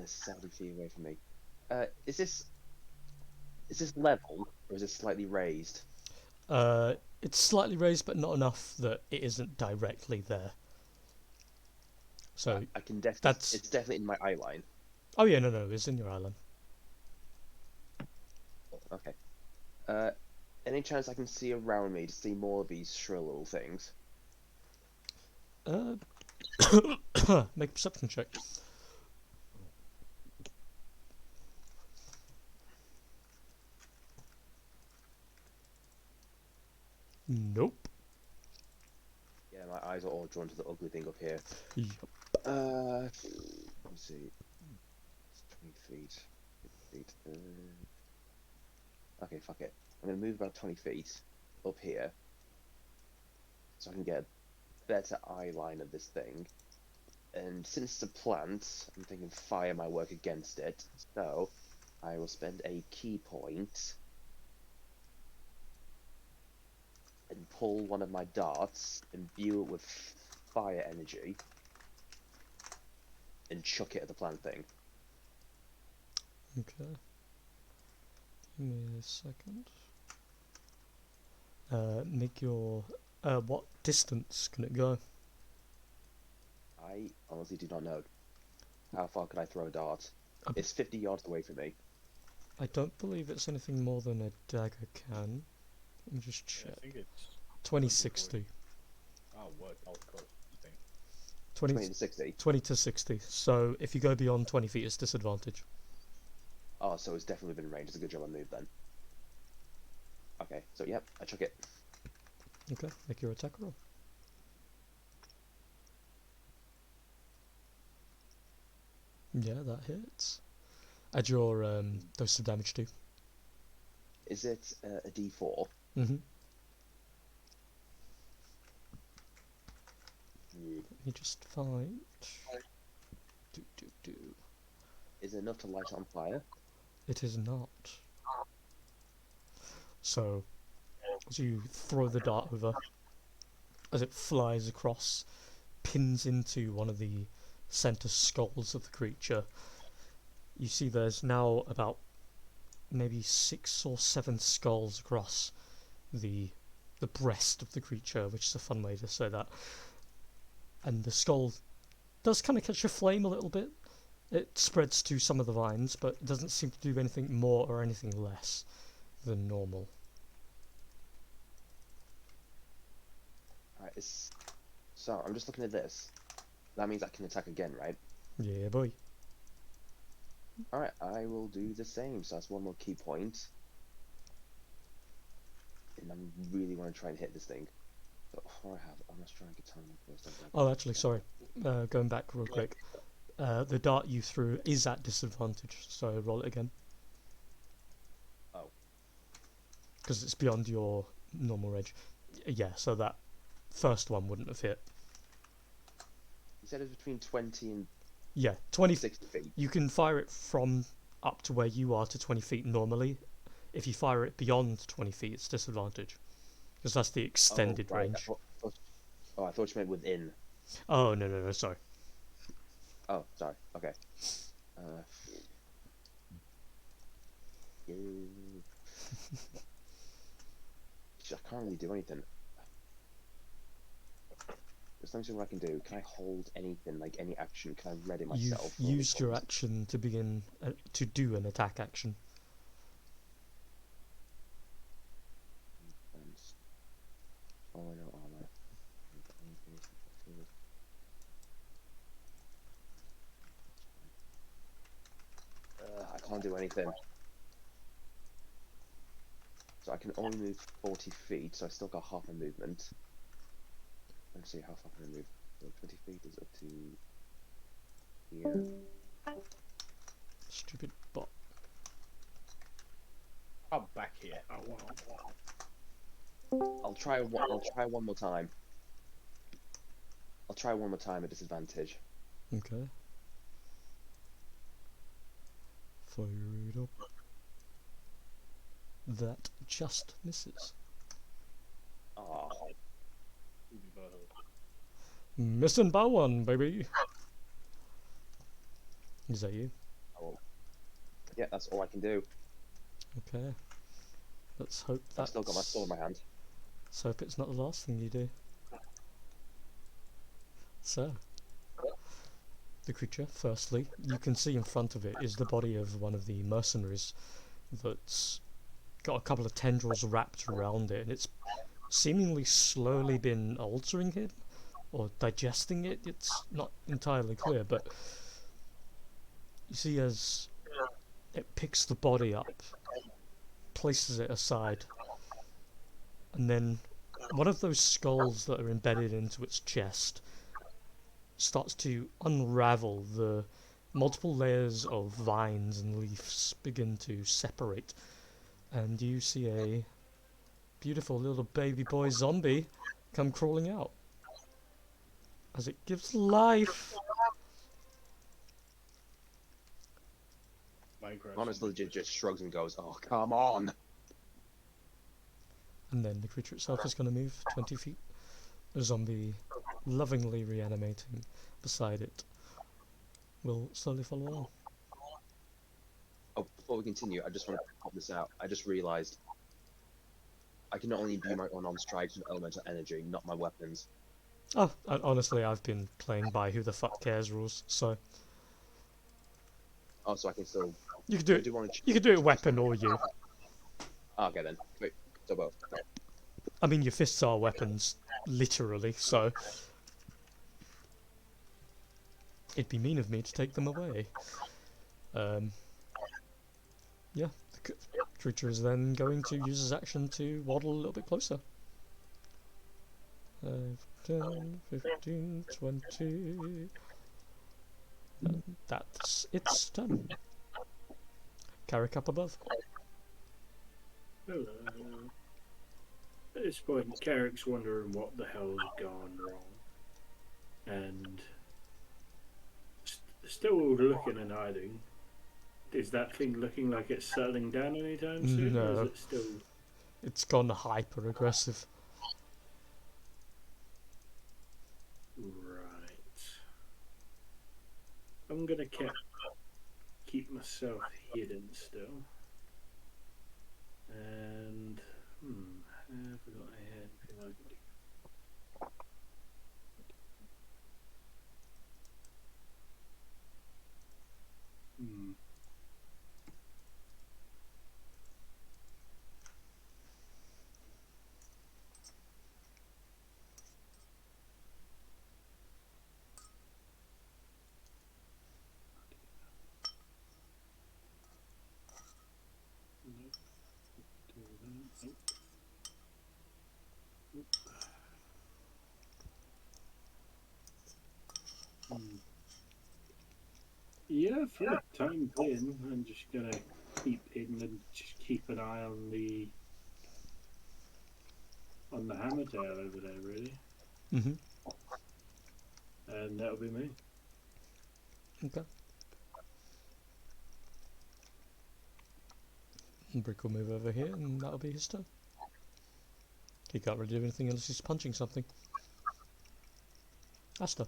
70 feet away from me. Is this level or is it slightly raised? It's slightly raised, but not enough that it isn't directly there. So I can definitely. that's- It's definitely in my eye line. oh yeah, no, it's in your island. Okay. Any chance I can see around me to see more of these shrill little things? Make a perception check. Nope. Yeah, my eyes are all drawn to the ugly thing up here. Yep. Let me see. It's 20 feet. 50 feet. Okay, fuck it. I'm gonna move about 20 feet up here so I can get a better eye line of this thing. And since it's a plant, I'm thinking fire might work against it. So I will spend a key point and pull one of my darts, imbue it with fire energy, and chuck it at the plant thing. Okay. Give me a second. Make your what distance can it go? I honestly do not know. How far can I throw a dart? Um, It's 50 yards away from me. I don't believe it's anything more than a dagger can. Let me just Yeah, check. I think it's 2060. Oh, what? Oh, of course. Thing. 20, 20 to 60. 20 to 60. So if you go beyond 20 feet, it's disadvantage. Oh, so it's definitely within range. It's a good job I moved then. Okay, so yep, I chuck it. Okay, make your attack roll. Yeah, that hits. Add your dose of damage too. Is it a D4? Mm-hmm. Mm. Let me just find. Do. Is it enough to light it on fire? It is not. So, as you throw the dart over, as it flies across, pins into one of the center skulls of the creature, you see there's now about maybe 6 or 7 skulls across the breast of the creature, which is a fun way to say that. And the skull does kind of catch a flame a little bit. It spreads to some of the vines, but it doesn't seem to do anything more or anything less than normal. Alright, so I'm just looking at this. That means I can attack again, right? Yeah, boy. Alright, I will do the same. So that's one more key point. And I really want to try and hit this thing. But before I must try and get time first. Oh, actually, sorry. Going back real quick. The dart you threw is at disadvantage, so roll it again. Oh. Because it's beyond your normal range. Yeah, so that first one wouldn't have hit. You said it was between 20 and Yeah, 20 60 feet. You can fire it from up to where you are to 20 feet normally. If you fire it beyond 20 feet, it's disadvantage. Because that's the extended right. range. I thought you meant within. Oh, no, sorry. Oh, sorry. Okay. I can't really do anything. Just let me see what I can do. Can I hold anything, like any action? Can I ready myself? You've used your action to begin to do an attack action. Oh, no armor. I can't do anything. So I can only move 40 feet, so I still got half a movement. Let's see how far can I move. So 20 feet is up to here. Stupid bot. Oh, back here. Oh, wow. I'll try one more time. I'll try one more time at disadvantage. Okay. Fire it up. That just misses. Oh, Missing by 1, baby. Is that you? yeah, that's all I can do. Okay. Let's hope I've that. still got my sword in my hand. Let's hope it's not the last thing you do. So, the creature, firstly, you can see in front of it is the body of one of the mercenaries that's got a couple of tendrils wrapped around it, and it's seemingly slowly been altering him or digesting it. It's not entirely clear, but you see as it picks the body up, places it aside, and then one of those skulls that are embedded into its chest starts to unravel. The multiple layers of vines and leaves begin to separate, and you see a beautiful little baby boy zombie come crawling out as it gives life. Minecraft. Honestly, just shrugs and goes, "Oh, come on!" And then the creature itself is going to move 20 feet. The zombie, lovingly reanimating beside it, will slowly follow on. Oh, before we continue, I just want to pop this out. I just realised I can not only imbue my unarmed strikes with elemental energy, not my weapons. Oh, honestly, I've been playing by who the fuck cares rules, so Oh, so I can still. you could do I it. do want to. You could do it weapon or you. Okay then. Wait, so both. I mean, your fists are weapons, literally. So it'd be mean of me to take them away. Yeah, the creature is then going to use his action to waddle a little bit closer. 5, 10, 15, 20. That's its turn. Carrick up above. Hello. At this point, Carrick's wondering what the hell's gone wrong. And still looking and hiding. Is that thing looking like it's settling down anytime soon? Or No. is it still... It's gone hyper aggressive. Right. I'm gonna keep myself hidden still. And have I got anything I can do? Yeah, for the time being, I'm just gonna keep hidden and just keep an eye on the hammertail over there, really. Mm-hmm. And that'll be me. Okay. Brick will move over here, and that'll be his turn. He can't really do anything unless he's punching something. Asta.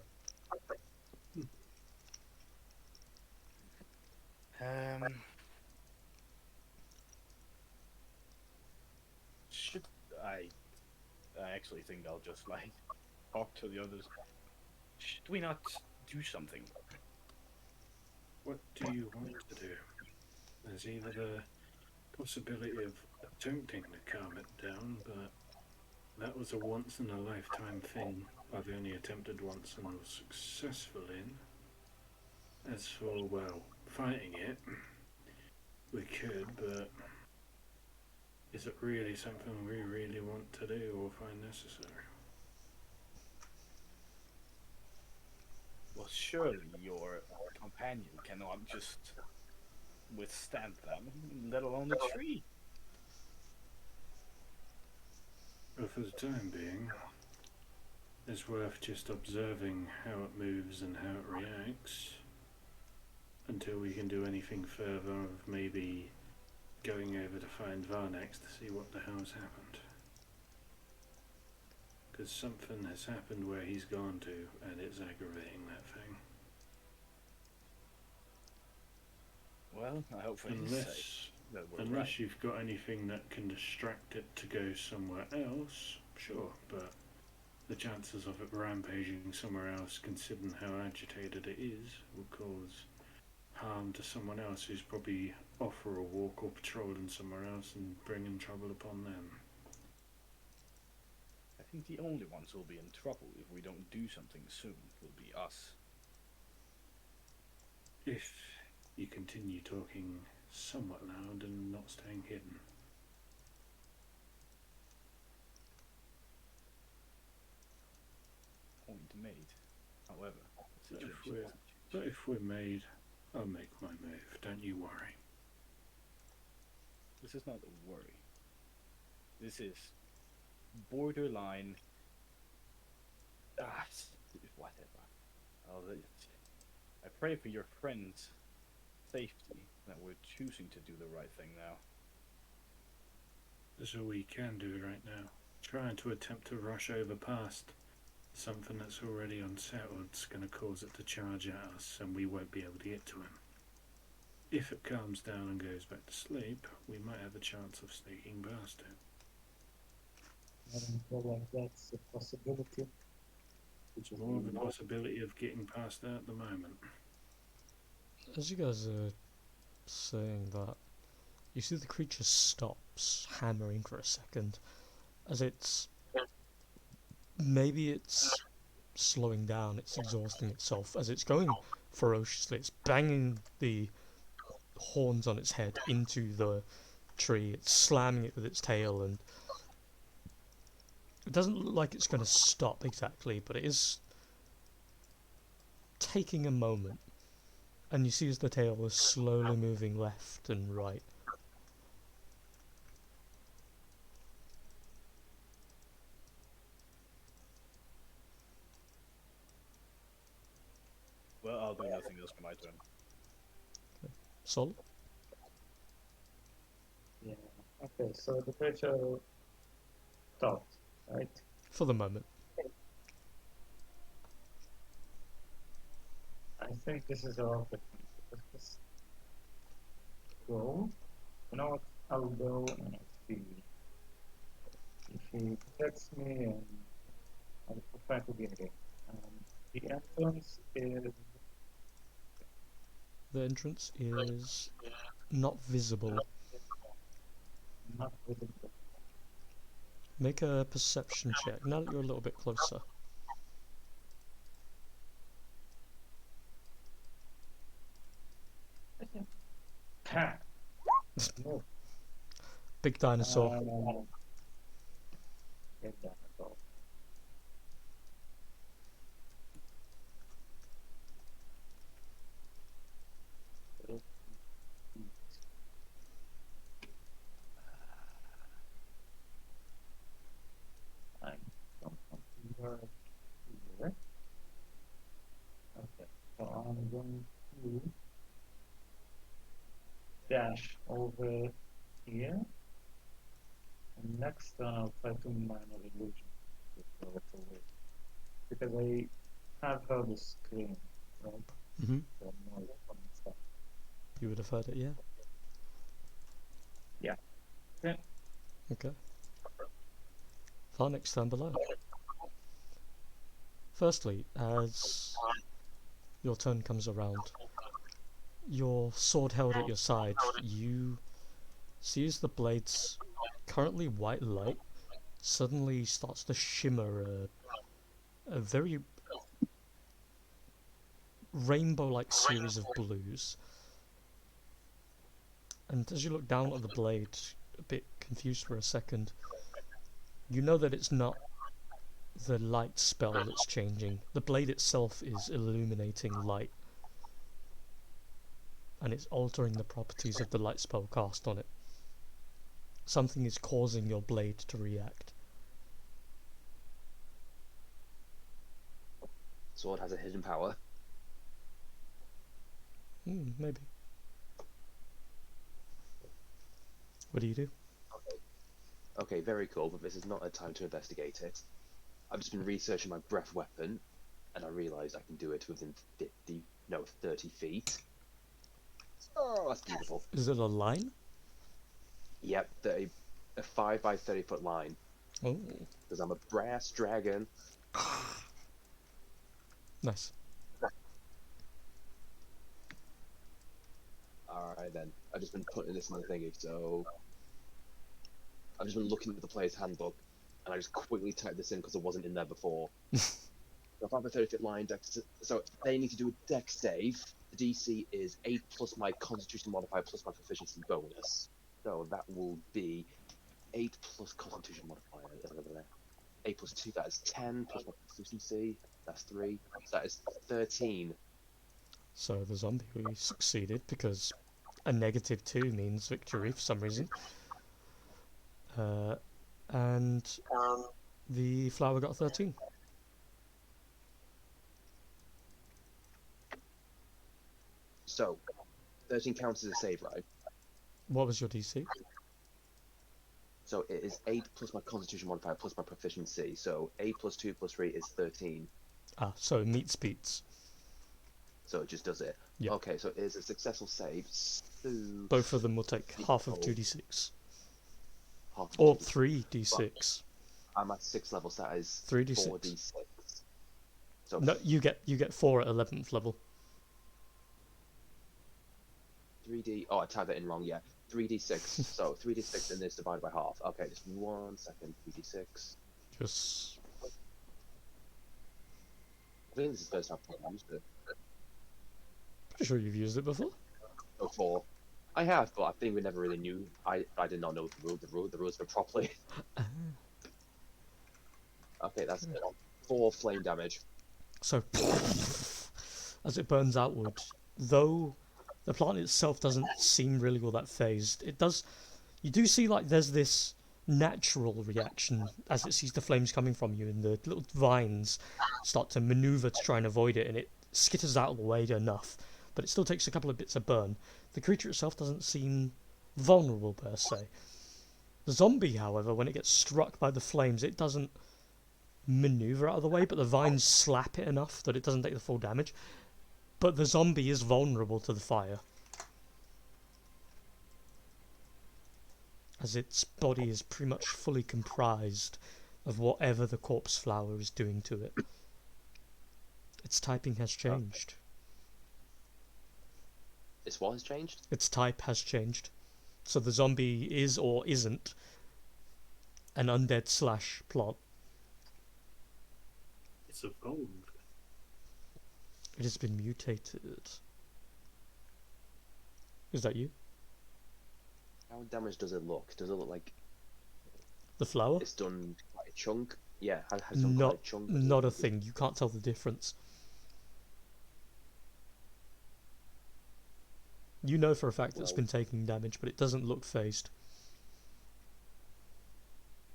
Should I actually think I'll just like talk to the others. Should we not do something? What do you want to do? There's either the possibility of attempting to calm it down, but that was a once in a lifetime thing I've only attempted once and was successful in. As for, well, fighting it, we could, but is it really something we really want to do or find necessary? Well, surely your companion cannot just withstand them, let alone the tree. Well, for the time being, it's worth just observing how it moves and how it reacts until we can do anything further of maybe going over to find Varnex to see what the hell's happened. Because something has happened where he's gone to, and it's aggravating that thing. Well, I hope for his sake that we're Unless right. you've got anything that can distract it to go somewhere else, sure, but the chances of it rampaging somewhere else, considering how agitated it is, will cause harm to someone else who's probably off for a walk or patrolling somewhere else and bringing trouble upon them. I think the only ones who'll be in trouble if we don't do something soon will be us. If you continue talking somewhat loud and not staying hidden. Point made. However, the But if situation we're- hasn't changed. But if we're made, I'll make my move, don't you worry. This is not a worry. This is borderline. Whatever. I pray for your friend's safety that we're choosing to do the right thing now. That's all we can do right now. Trying to attempt to rush over past something that's already unsettled is going to cause it to charge at us and we won't be able to get to him. If it calms down and goes back to sleep, we might have a chance of sneaking past it. I don't feel like that's a possibility. It's more of a possibility of getting past that at the moment. As you guys are saying that, you see the creature stops hammering for a second, as maybe it's slowing down, it's exhausting itself, as it's going ferociously. It's banging the horns on its head into the tree. It's slamming it with its tail, and it doesn't look like it's going to stop exactly, but it is taking a moment. And you see as the tail is slowly moving left and right. Well, I'll do nothing else for my turn. Sol? Yeah. Okay, so the creature stopped, right? For the moment. I think this is our opportunity. Let's just go. You know what? I'll go and see if he protects me, and I'll try to be again. The entrance is The entrance is not visible. not visible. Make a perception check now that you're a little bit closer. Ha! No. Big dinosaur. Get dinosaur. I don't want to work here. Okay, so I'm going to dash over here. And next turn I'll try to minor illusion to throw it away. Because I have heard the scream, right? Mm-hmm. The noise from the stuff. You would have heard it, yeah? Yeah. Okay. Okay. Far next turn below. Firstly, as your turn comes around, your sword held at your side, you see as the blade's currently white light suddenly starts to shimmer a very rainbow-like series of blues. And as you look down at the blade, a bit confused for a second, you know that it's not the light spell that's changing. The blade itself is illuminating light, and it's altering the properties of the light spell cast on it. Something is causing your blade to react. Sword has a hidden power. Maybe. What do you do? Okay, very cool, but this is not a time to investigate it. I've just been researching my breath weapon, and I realised I can do it within 30 feet. Oh, that's beautiful. Is it a line? Yep, a 5 by 30 foot line. Oh, Because I'm a brass dragon. nice. Alright then. I've just been putting this in the thingy, so... I've just been looking at the player's handbook, and I just quickly typed this in because it wasn't in there before. So 5 by 30 foot line, dex, so they need to do a dex save. The DC is 8 plus my constitution modifier plus my proficiency bonus. So that will be 8 plus constitution modifier. 8 plus 2, that is 10 plus my proficiency. That's 3. So that is 13. So the zombie succeeded because a -2 means victory for some reason. And the flower got 13. So 13 counts as a save, right? What was your DC? So it is 8 plus my constitution modifier plus my proficiency. So 8 plus 2 plus 3 is 13. Ah, so it meets beats. So it just does it. Yeah. Okay, so it is a successful save. So Both of them will take half of 2d6. half of Or 2d6. 3d6. I'm at 6th level, so that is 3d6. 4d6. So No, you get 4 at 11th level. 3d. Oh, I typed that in wrong. Yeah, 3d6. So 3d6 and this divided by half. Okay, just 1 second. 3d6. Just I think this is the first time I've used it. pretty sure you've used it before. before. I have, but I think we never really knew. I did not know the rules were properly. Okay, that's it. 4 flame damage. So, as it burns outward, though the plant itself doesn't seem really all that phased, it does. You do see like there's this natural reaction as it sees the flames coming from you, and the little vines start to maneuver to try and avoid it, and it skitters out of the way enough, but it still takes a couple of bits of burn. The creature itself doesn't seem vulnerable per se. The zombie, however, when it gets struck by the flames, it doesn't maneuver out of the way, but the vines slap it enough that it doesn't take the full damage. But the zombie is vulnerable to the fire, as its body is pretty much fully comprised of whatever the corpse flower is doing to it. Its typing has changed. This what has changed? Its type has changed. So the zombie is or isn't an undead slash plant. It's evolved. It has been mutated. Is that you? How damaged does it look? Does it look like The flower? it's done quite a chunk? Yeah, has it done quite Not, a chunk? not a thing. You can't tell the difference. You know for a fact it's Well- been taking damage, but it doesn't look phased.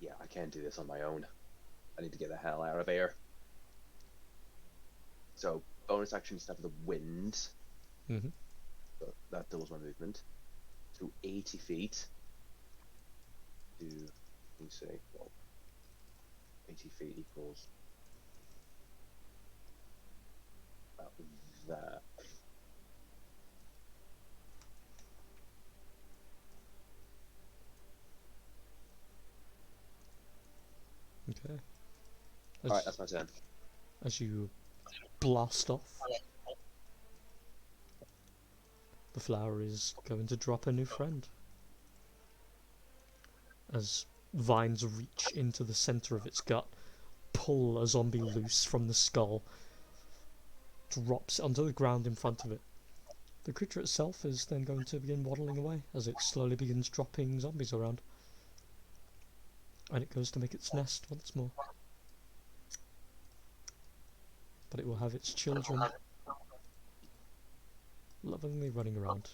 Yeah, I can't do this on my own. I need to get the hell out of here. So, bonus action instead of the wind. Mhm. So that doubles my movement. To 80 feet. To, let me see, well, 80 feet equals about that. Okay. Alright, that's my turn. As you blast off, the flower is going to drop a new friend. As vines reach into the center of its gut, pull a zombie loose from the skull, drops it onto the ground in front of it. The creature itself is then going to begin waddling away as it slowly begins dropping zombies around. And it goes to make its nest once more. But it will have its children lovingly running around.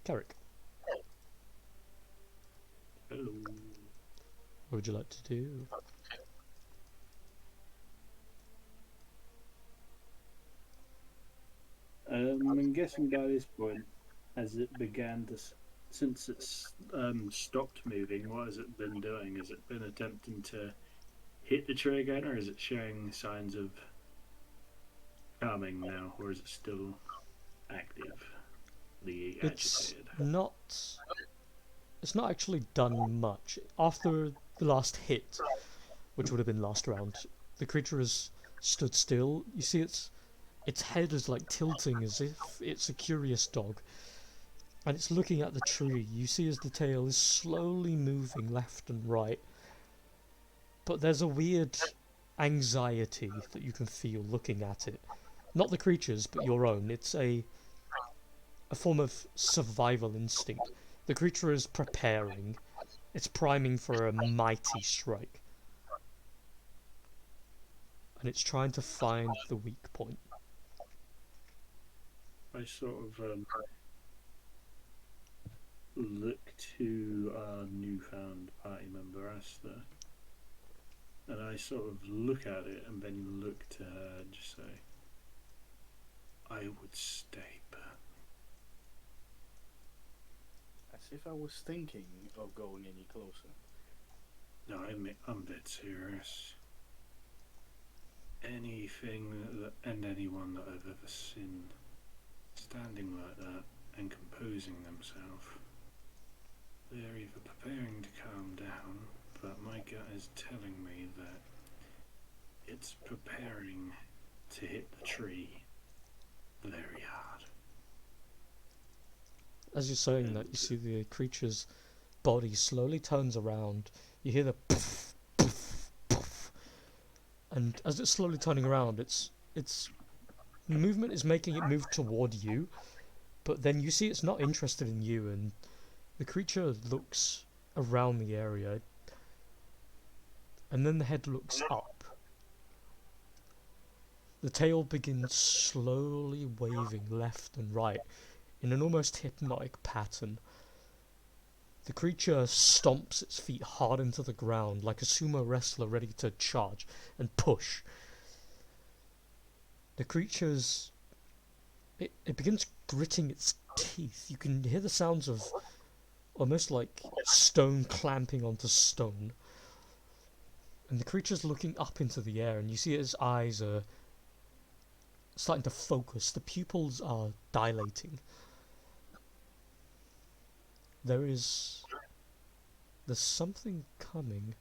Carrick, Hello. what would you like to do? I'm guessing by this point, as it began to, since it's stopped moving, what has it been doing? Has it been attempting to hit the tree again, or is it showing signs of calming now, or is it still actively It's agitated? not. It's not actually done much. After the last hit, which would have been last round, the creature has stood still. You see its head is like tilting as if it's a curious dog. And it's looking at the tree. You see as the tail is slowly moving left and right. But there's a weird anxiety that you can feel looking at it. Not the creature's, but your own. It's a form of survival instinct. The creature is preparing. It's priming for a mighty strike. And it's trying to find the weak point. I sort of look to our newfound party member, Asta, and I sort of look at it and then look to her and just say, I would stay put. As if I was thinking of going any closer. No, I'm dead serious. Anything that, and anyone that I've ever seen standing like that and composing themselves, they're either preparing to calm down, but my gut is telling me that it's preparing to hit the tree very hard. As you're saying that, you see the creature's body slowly turns around. You hear the poof, poof, poof. And as it's slowly turning around, its movement is making it move toward you, but then you see it's not interested in you, and the creature looks around the area, and then the head looks up. The tail begins slowly waving left and right in an almost hypnotic pattern. The creature stomps its feet hard into the ground like a sumo wrestler ready to charge and push. The creature's... It begins gritting its teeth. You can hear the sounds of almost like stone clamping onto stone. And the creature's looking up into the air, and you see its eyes are starting to focus. The pupils are dilating. There's something coming.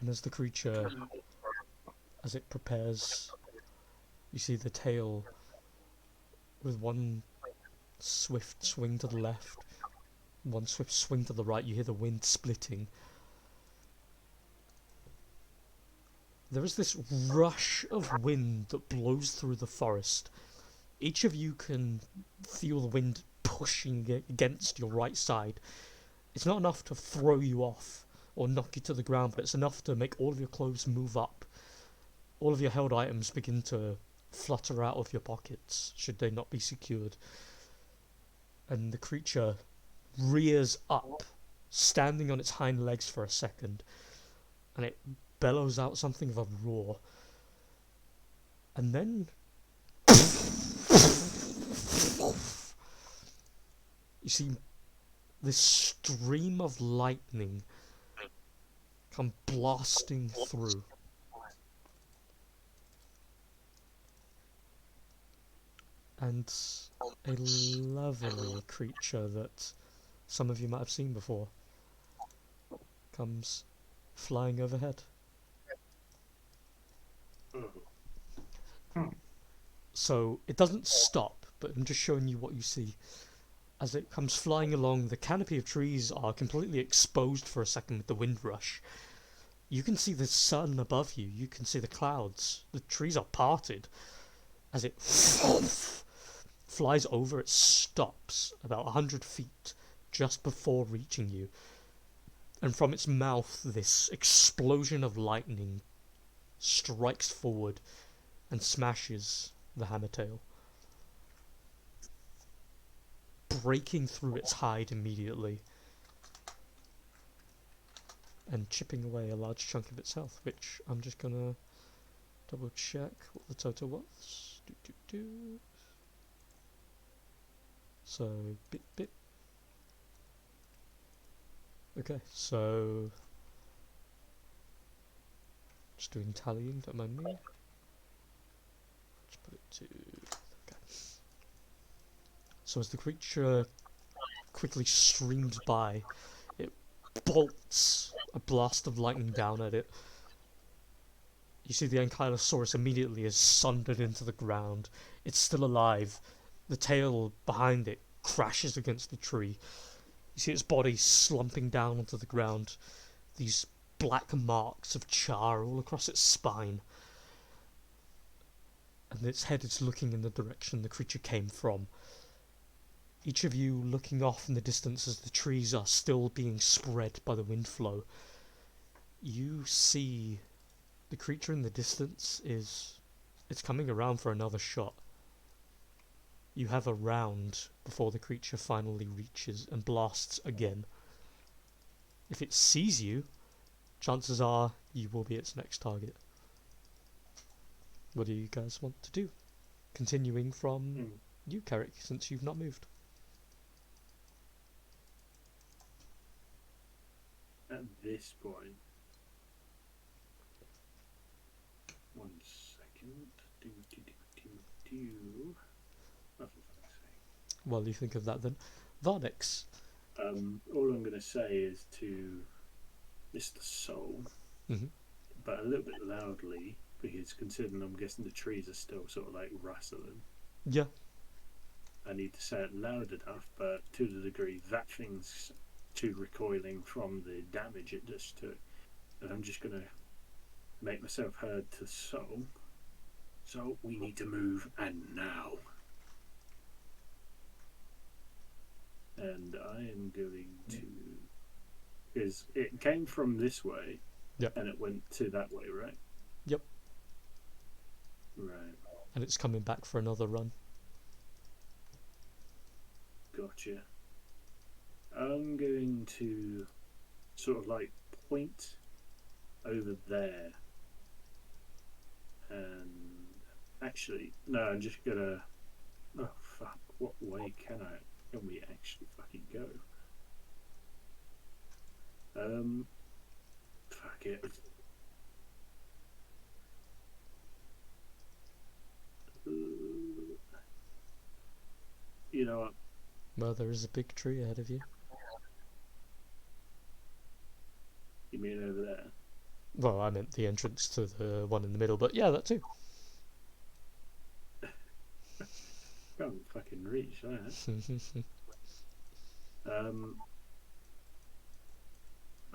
And as the creature, as it prepares, you see the tail with one swift swing to the left, one swift swing to the right. You hear the wind splitting. There is this rush of wind that blows through the forest. Each of you can feel the wind pushing against your right side. It's not enough to throw you off or knock you to the ground, but it's enough to make all of your clothes move up. All of your held items begin to flutter out of your pockets, should they not be secured. And the creature rears up, standing on its hind legs for a second, and it bellows out something of a roar. And then you see this stream of lightning come blasting through. And a lovely creature that some of you might have seen before comes flying overhead. So it doesn't stop, but I'm just showing you what you see. As it comes flying along, the canopy of trees are completely exposed for a second with the wind rush. You can see the sun above you, you can see the clouds, the trees are parted. As it flies over, it stops about 100 feet just before reaching you. And from its mouth, this explosion of lightning strikes forward and smashes the hammertail, breaking through its hide immediately and chipping away a large chunk of its health, which I'm just gonna double check what the total was. So, bit. Okay, so just doing tallying, don't mind me. Just put it to... okay. So as the creature quickly streams by, it bolts a blast of lightning down at it. You see the Ankylosaurus immediately is sundered into the ground. It's still alive. The tail behind it crashes against the tree. You see its body slumping down onto the ground. These black marks of char all across its spine. And its head is looking in the direction the creature came from. Each of you looking off in the distance as the trees are still being spread by the wind flow. You see the creature in the distance it's coming around for another shot. You have a round before the creature finally reaches and blasts again. If it sees you, chances are you will be its next target. What do you guys want to do? Continuing from you, Carrick, since you've not moved. At this point, one second. What was I saying? While you think of that, then, Vardex. All I'm going to say is to Mr. Soul, but a little bit loudly, because considering I'm guessing the trees are still sort of like rustling. Yeah. I need to say it loud enough, but to the degree that thing's too recoiling from the damage it just took, and I'm just going to make myself heard to Soul So we need to move, and now. And I am going to, because it came from this way, Yep. and it went to that way, right? Yep. Right. And it's coming back for another run. Gotcha. I'm going to sort of like point over there, and actually, no, I'm just gonna. Oh fuck! What way can we actually fucking go? Fuck it. You know what? Well, there is a big tree ahead of you. You mean over there? Well, I meant the entrance to the one in the middle, but yeah, that too. Can't fucking reach that. I'm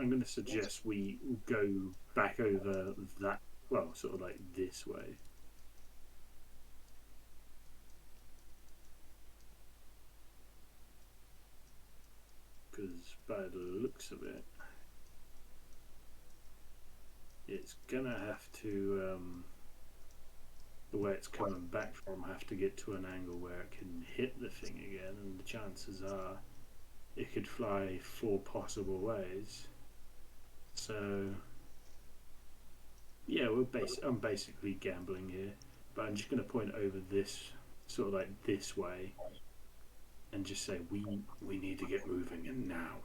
going to suggest we go back over that, well, sort of like this way. Because by the looks of it, it's going to have to, the way it's coming back from, have to get to an angle where it can hit the thing again, and the chances are it could fly 4 possible ways. So, yeah, I'm basically gambling here, but I'm just going to point over this, sort of like this way, and just say we need to get moving, and now.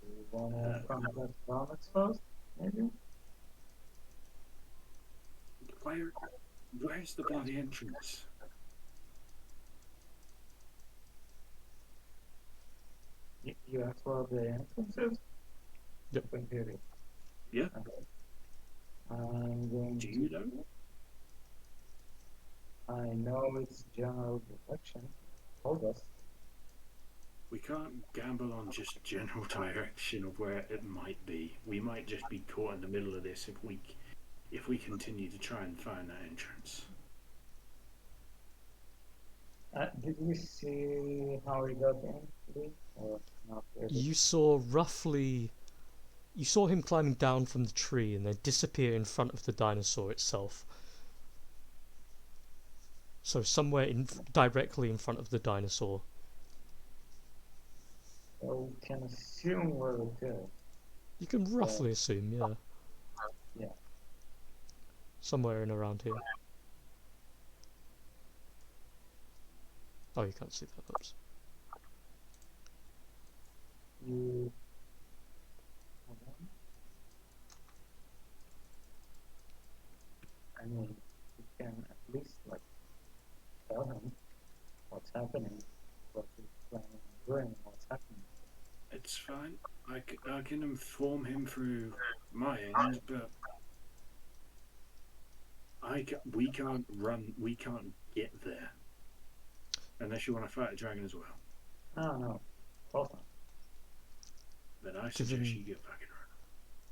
You wanna come to Alex first, maybe? Where's the bloody entrance? You asked for the entrances? Yep. I can hear you. Yeah. Okay. I'm going Do you to. know? I know it's general direction. Hold us. We can't gamble on just general direction of where it might be. We might just be caught in the middle of this if we continue to try and find that entrance. Did we see how he got into it, or not really? You saw him climbing down from the tree and then disappear in front of the dinosaur itself. So somewhere directly in front of the dinosaur. So we can assume where it is. You can roughly assume, yeah. Yeah. Somewhere in around here. Oh, you can't see that. Oops. You. Hold on. I mean, you can at least like tell him what's happening, what he's planning on doing, what's happening. It's fine. I can inform him through my end, but we can't run. We can't get there unless you want to fight a dragon as well. Oh no, of course not. Then I suggest you get fucking run.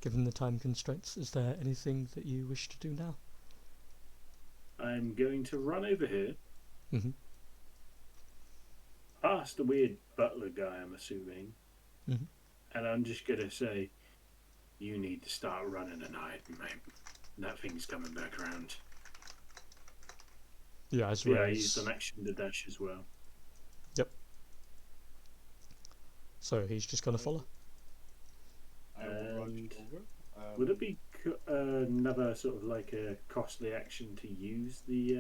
Given the time constraints, is there anything that you wish to do now? I'm going to run over here. Mm-hmm. Past the weird butler guy, I'm assuming. Mm-hmm. And I'm just going to say, you need to start running tonight, mate. That thing's coming back around. Yeah, as Yeah, I Ray's- used an action to dash as well. Yep. So he's just gonna follow. I will rush And over. would it be another sort of like a costly action to use the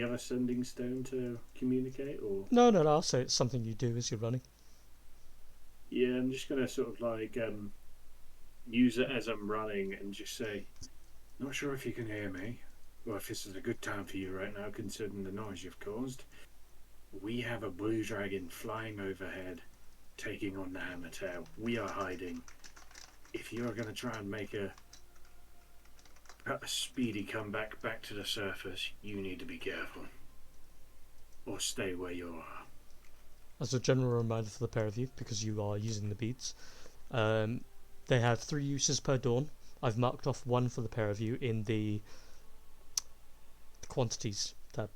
other sending stone to communicate, or? No, I'll say it's something you do as you're running. Yeah, I'm just gonna sort of like use it as I'm running and just say, not sure if you can hear me, or if this is a good time for you right now, considering the noise you've caused. We have a blue dragon flying overhead, taking on the Hammertail. We are hiding. If you're gonna try and make a speedy comeback back to the surface, you need to be careful, or stay where you are. As a general reminder for the pair of you, because you are using the beads, they have 3 uses per dawn. I've marked off one for the pair of you in the the quantities tab.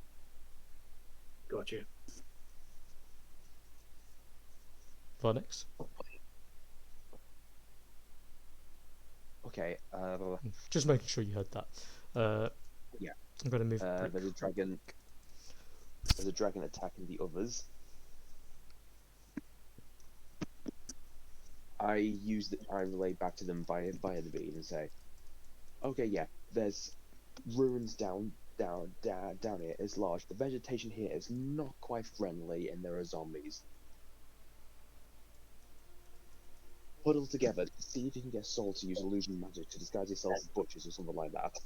Gotcha. Varnex. Okay. Just making sure you heard that. Yeah. I'm going to move. There's a dragon. There's a dragon attacking the others. I relay back to them via the bead and say, okay, yeah, there's ruins down here. It's large. The vegetation here is not quite friendly, and there are zombies. Huddle together. See if you can get Sol to use illusion magic to disguise yourself as butchers or something like that,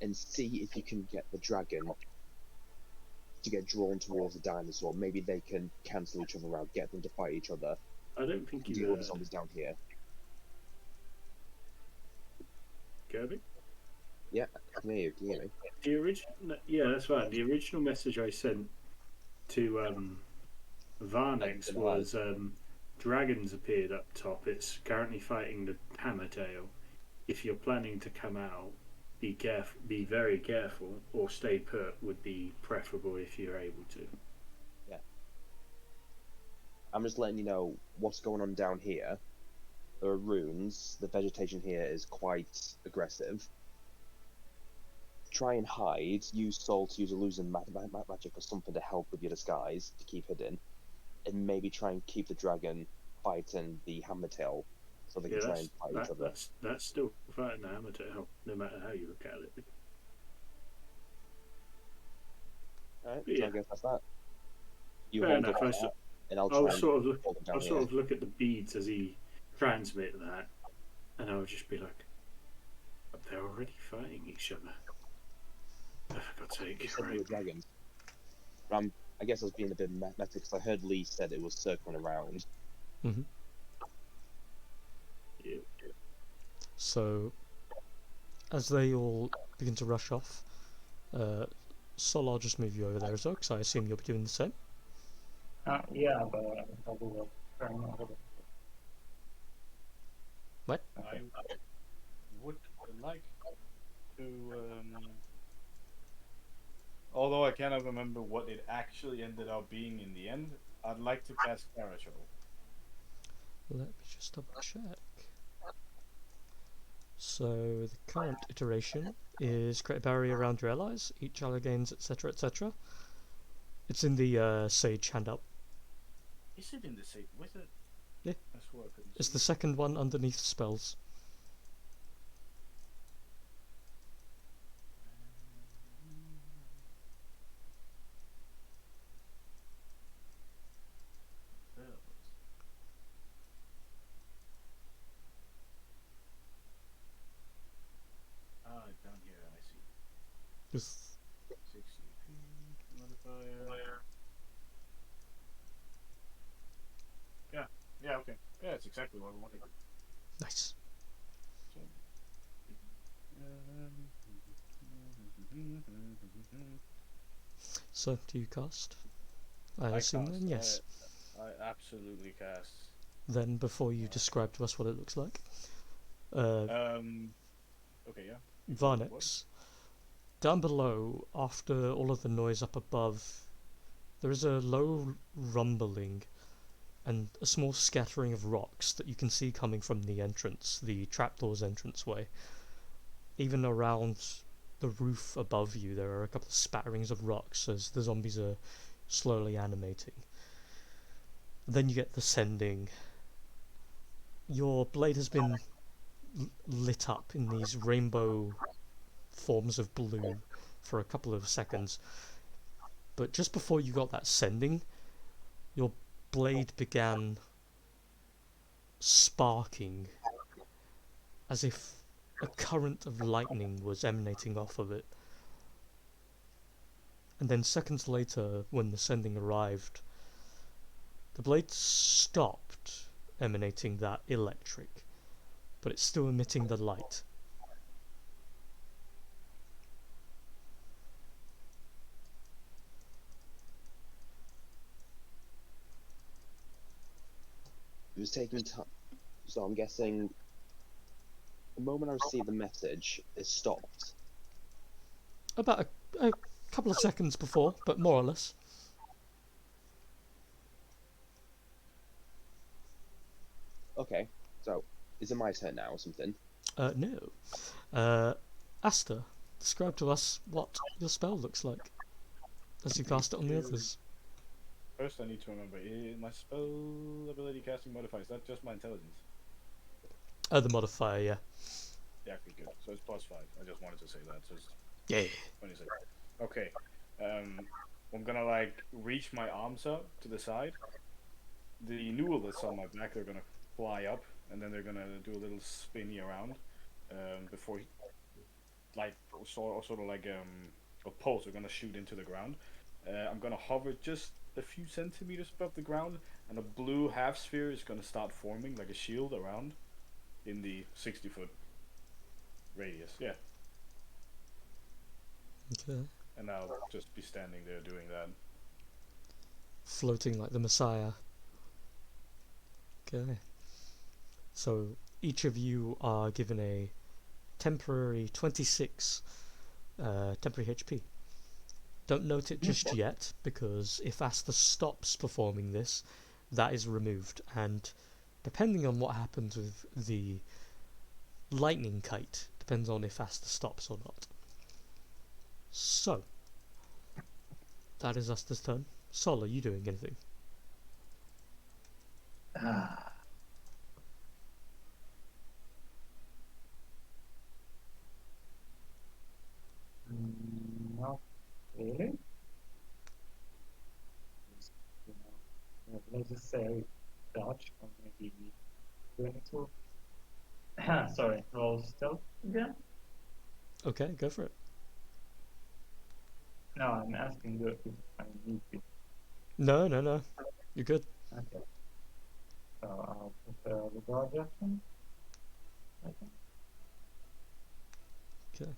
and see if you can get the dragon to get drawn towards the dinosaur. Maybe they can cancel each other out, get them to fight each other, I don't think and you deal with the zombies down here. Kirby. Yeah, I can hear you. Can you hear me? The original, yeah, that's right. The original message I sent to Varnex was dragons appeared up top. It's currently fighting the Hammertail. If you're planning to come out, be very careful, or stay put would be preferable if you're able to. Yeah. I'm just letting you know what's going on down here. There are runes. The vegetation here is quite aggressive. Try and hide. Use Sol to use illusion magic or something to help with your disguise to keep hidden, and maybe try and keep the dragon fighting the Hammertail so they can try and fight each other. That's still fighting the Hammertail, no matter how you look at it. Alright, Yeah. so I guess that's that. You Fair hold enough. up that, and I'll I'll try and sort of look. hold them down I'll here. sort of look at the beads as he transmit that, and I'll just be like, "But they're already fighting each other." Oh, for God's sake! You said they Right. were dragons. I guess I was being a bit meta because I heard Lee said it was circling around. Hmm. Yeah. So, as they all begin to rush off, Sol, I'll just move you over there as well, because I assume you'll be doing the same. Yeah, but I will try and What? I would like to, although I cannot remember what it actually ended up being in the end, I'd like to cast Parasol. Let me just double check. So the current iteration is create a barrier around your allies, each ally gains, etc., etc. It's in the Sage handout. Is it in the same with it? Yeah. I swore I couldn't It's see the it. second one underneath spells. Down here, I see. Just 6 CP modifier. Yeah, okay. Yeah, it's exactly what we wanted. nice. So do you cast? I assume cast, then yes. I absolutely cast. Then before you describe to us what it looks like, Okay, yeah. Varnex, down below, after all of the noise up above, there is a low rumbling and a small scattering of rocks that you can see coming from the entrance, the trapdoor's entranceway. Even around the roof above you, there are a couple of spatterings of rocks as the zombies are slowly animating. Then you get the sending. Your blade has been lit up in these rainbow forms of blue for a couple of seconds, but just before you got that sending, your blade began sparking as if a current of lightning was emanating off of it. And then seconds later, when the sending arrived, the blade stopped emanating that electric, but it's still emitting the light. It was taking time, so I'm guessing the moment I received the message, it stopped. About a couple of seconds before, but more or less. Okay, so is it my turn now or something? No. Asta, describe to us what your spell looks like as you cast it on the others. First, I need to remember my spell ability casting modifier. Is that just my intelligence? The modifier, yeah. Yeah, okay, good. So it's +5. I just wanted to say that. So it's Yeah. 26. Okay. I'm gonna like reach my arms up to the side. The newel that's on my back, they're gonna fly up, and then they're gonna do a little spinny around before, like sort of like a pulse. They're gonna shoot into the ground. I'm gonna hover just a few centimeters above the ground, and a blue half sphere is gonna start forming like a shield around in the 60-foot radius. Yeah. Okay. And I'll just be standing there doing that. Floating like the Messiah. Okay. So each of you are given a temporary 26 temporary HP. Don't note it just yet, because if Asta stops performing this, that is removed, and depending on what happens with the lightning kite, depends on if Asta stops or not. So, that is Asta's turn. Sol, are you doing anything? Ah. Not really. Just, let's just say dodge or maybe 22. Sorry, roll stealth again? Okay, go for it. No, I'm asking you if I need to. No. You're good. Okay. So I'll prepare the dodge action. Okay. Okay.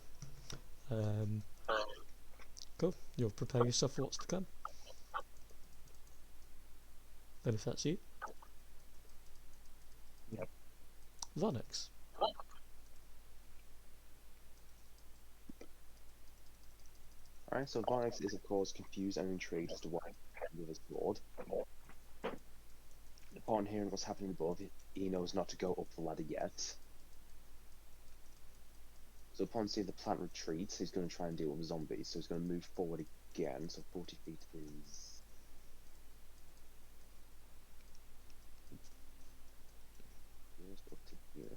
Cool. You'll prepare yourself for what's to come. Then if that's you. Yep. Varnex. Alright, so Varnex is of course confused and intrigued as to what happened with his sword. Upon hearing what's happening above, he knows not to go up the ladder yet. So upon seeing the plant retreat, he's going to try and deal with zombies, so he's going to move forward again, so 40 feet is... Here's up to here.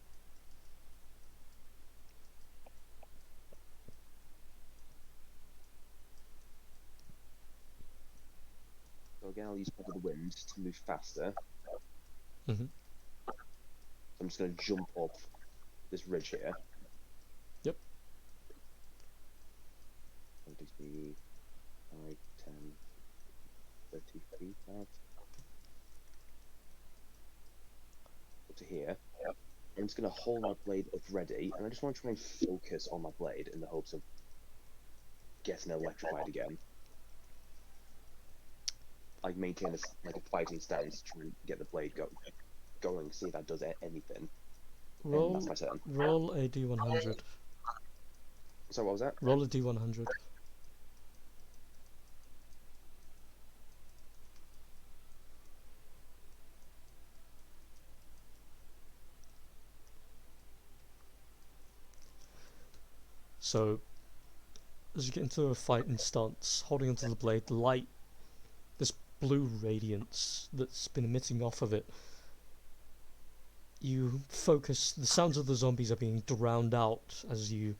So again, I'll use Spread of the Wind to move faster. Mhm. So I'm just going to jump up this ridge here. Yep. It'll just be 5, 10, 30 feet out. Up to here. I'm just going to hold my blade up ready, and I just want to try and focus on my blade in the hopes of getting electrified again. Like maintain a fighting stance, try and get the blade going, see if that does anything. Roll, That's my turn. roll a d100. So what was that? Roll a d100. So, as you get into a fighting stance, holding onto the blade, the light, this blue radiance that's been emitting off of it, you focus, the sounds of the zombies are being drowned out as you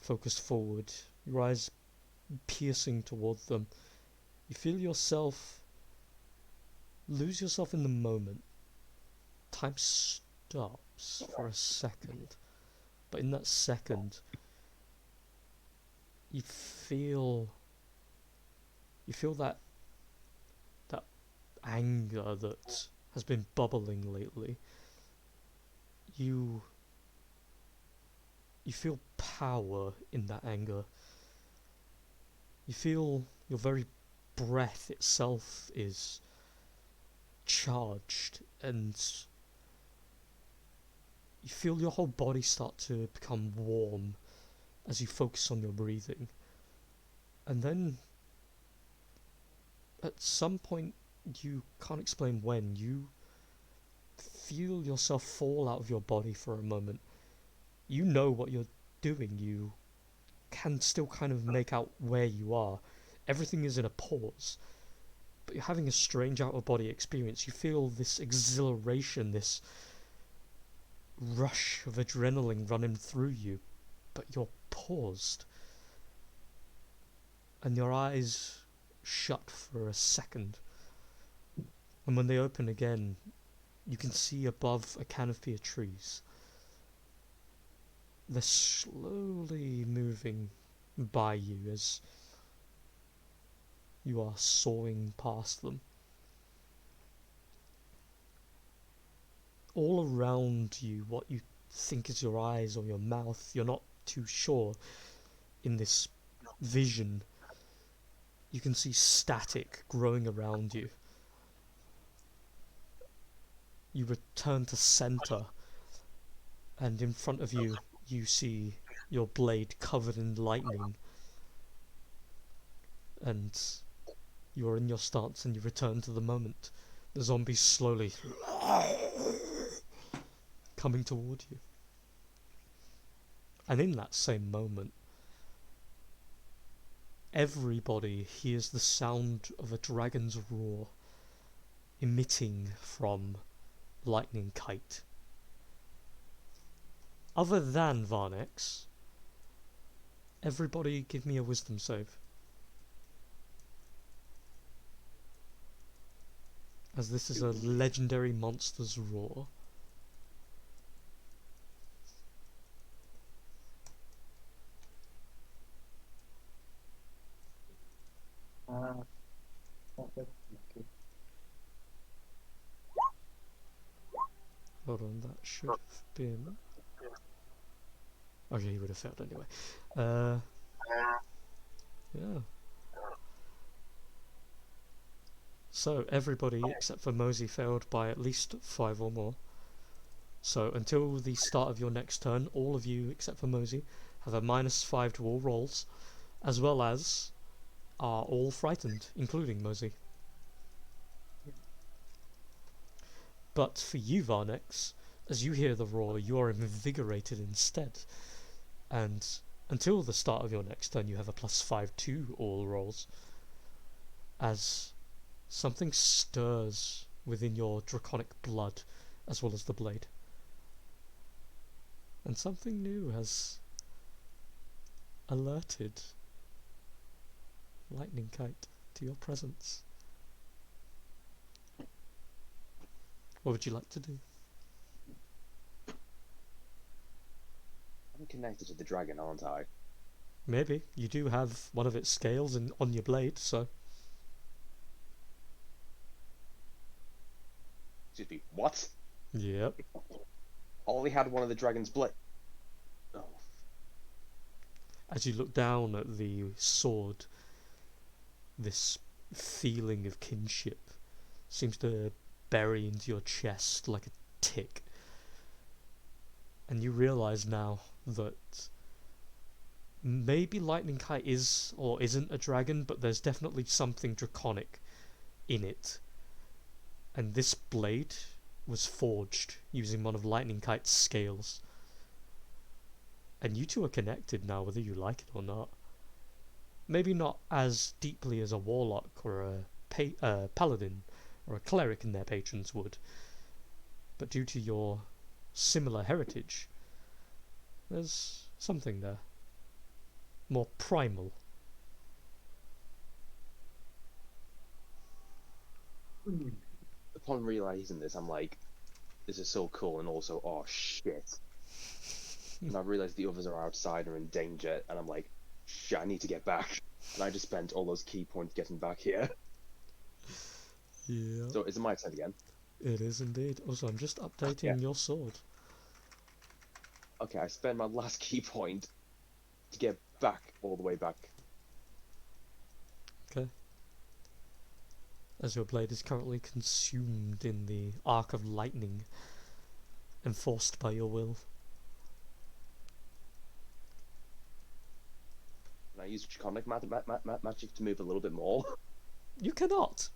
focus forward, your eyes piercing toward them. You feel yourself lose yourself in the moment. Time stops for a second, but in that second, you feel that anger that has been bubbling lately. You feel power in that anger. You feel your very breath itself is charged, and you feel your whole body start to become warm as you focus on your breathing. And then, at some point, you can't explain when, you feel yourself fall out of your body for a moment. You know what you're doing, you can still kind of make out where you are. Everything is in a pause, but you're having a strange out-of-body experience. You feel this exhilaration, this rush of adrenaline running through you, but you're paused. And your eyes shut for a second. And when they open again, you can see above a canopy of trees. They're slowly moving by you as you are soaring past them. All around you, what you think is your eyes or your mouth, you're not too sure in this vision. You can see static growing around you. You return to center, and in front of you, you see your blade covered in lightning. And you're in your stance and you return to the moment. The zombies slowly coming toward you. And in that same moment, everybody hears the sound of a dragon's roar emitting from Lightning Kite. Other than Varnex, everybody give me a wisdom save. As this is a legendary monster's roar. Okay. Hold on, that should have been... Okay, he would have failed anyway. Yeah. So, everybody except for Mosey failed by at least 5 or more. So, until the start of your next turn, all of you except for Mosey have a -5 to all rolls, as well as are all frightened, including Mosey. But for you, Varnex, as you hear the roar, you are invigorated instead. And until the start of your next turn, you have a +5 to all rolls. As something stirs within your draconic blood, as well as the blade. And something new has alerted Lightning Kite to your presence. What would you like to do? I'm connected to the dragon, aren't I? Maybe. You do have one of its scales on your blade, so... Excuse me, what? Yep. Only had one of the dragon's blade. Oh. As you look down at the sword, this feeling of kinship seems to bury into your chest like a tick. And you realise now that maybe Lightning Kite is or isn't a dragon, but there's definitely something draconic in it. And this blade was forged using one of Lightning Kite's scales. And you two are connected now, whether you like it or not. Maybe not as deeply as a warlock or a paladin or a cleric and their patrons would, but due to your similar heritage, there's something there. More primal. Upon realizing this, I'm like, this is so cool, and also, oh shit. And I realize the others are outside and are in danger, and I'm like, shit, I need to get back. And I just spent all those key points getting back here. Yeah. So is it my turn again? It is indeed. Also, I'm just updating your sword. Okay, I spent my last key point to get back all the way back. Okay. As your blade is currently consumed in the arc of lightning, enforced by your will. And I use draconic magic to move a little bit more? You cannot.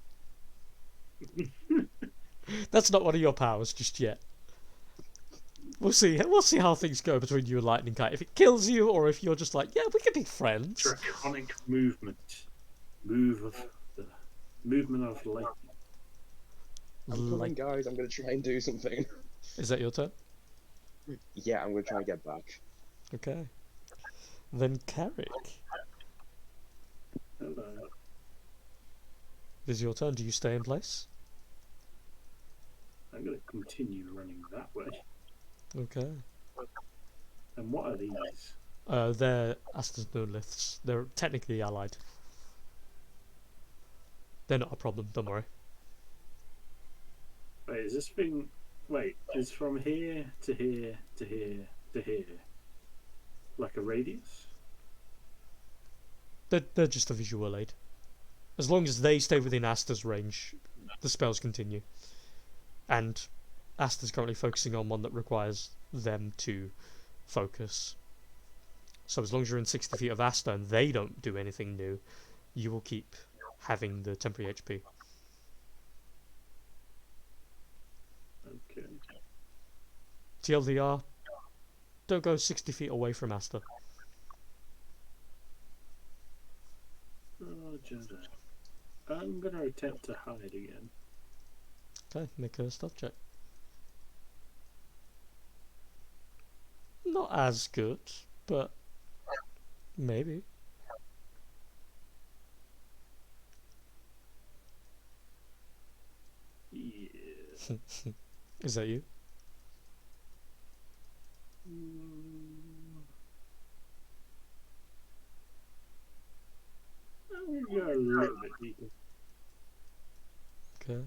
That's not one of your powers just yet. We'll see. We'll see how things go between you and Lightning Kite. If it kills you, or if you're just like, yeah, we can be friends. Draconic movement. Movement of lightning. I'm coming, guys. I'm gonna try and do something. Is that your turn? Yeah, I'm gonna try and get back. Okay. Then Carrick. Hello. It is your turn. Do you stay in place? I'm gonna continue running that way. Okay. And what are these? They're Asta's Noliths. They're technically allied. They're not a problem, don't worry. Wait, is this thing... Wait, is from here to here to here to here like a radius? They're just a visual aid. As long as they stay within Asta's range, the spells continue. And Asta's currently focusing on one that requires them to focus. So as long as you're in 60 feet of Asta and they don't do anything new, you will keep having the temporary HP. Okay. TLDR, don't go 60 feet away from Asta. Roger that. I'm gonna attempt to hide again. Okay, make a stealth check. Not as good, but maybe. Yeah. Is that you? I'm gonna go a little bit deeper Okay.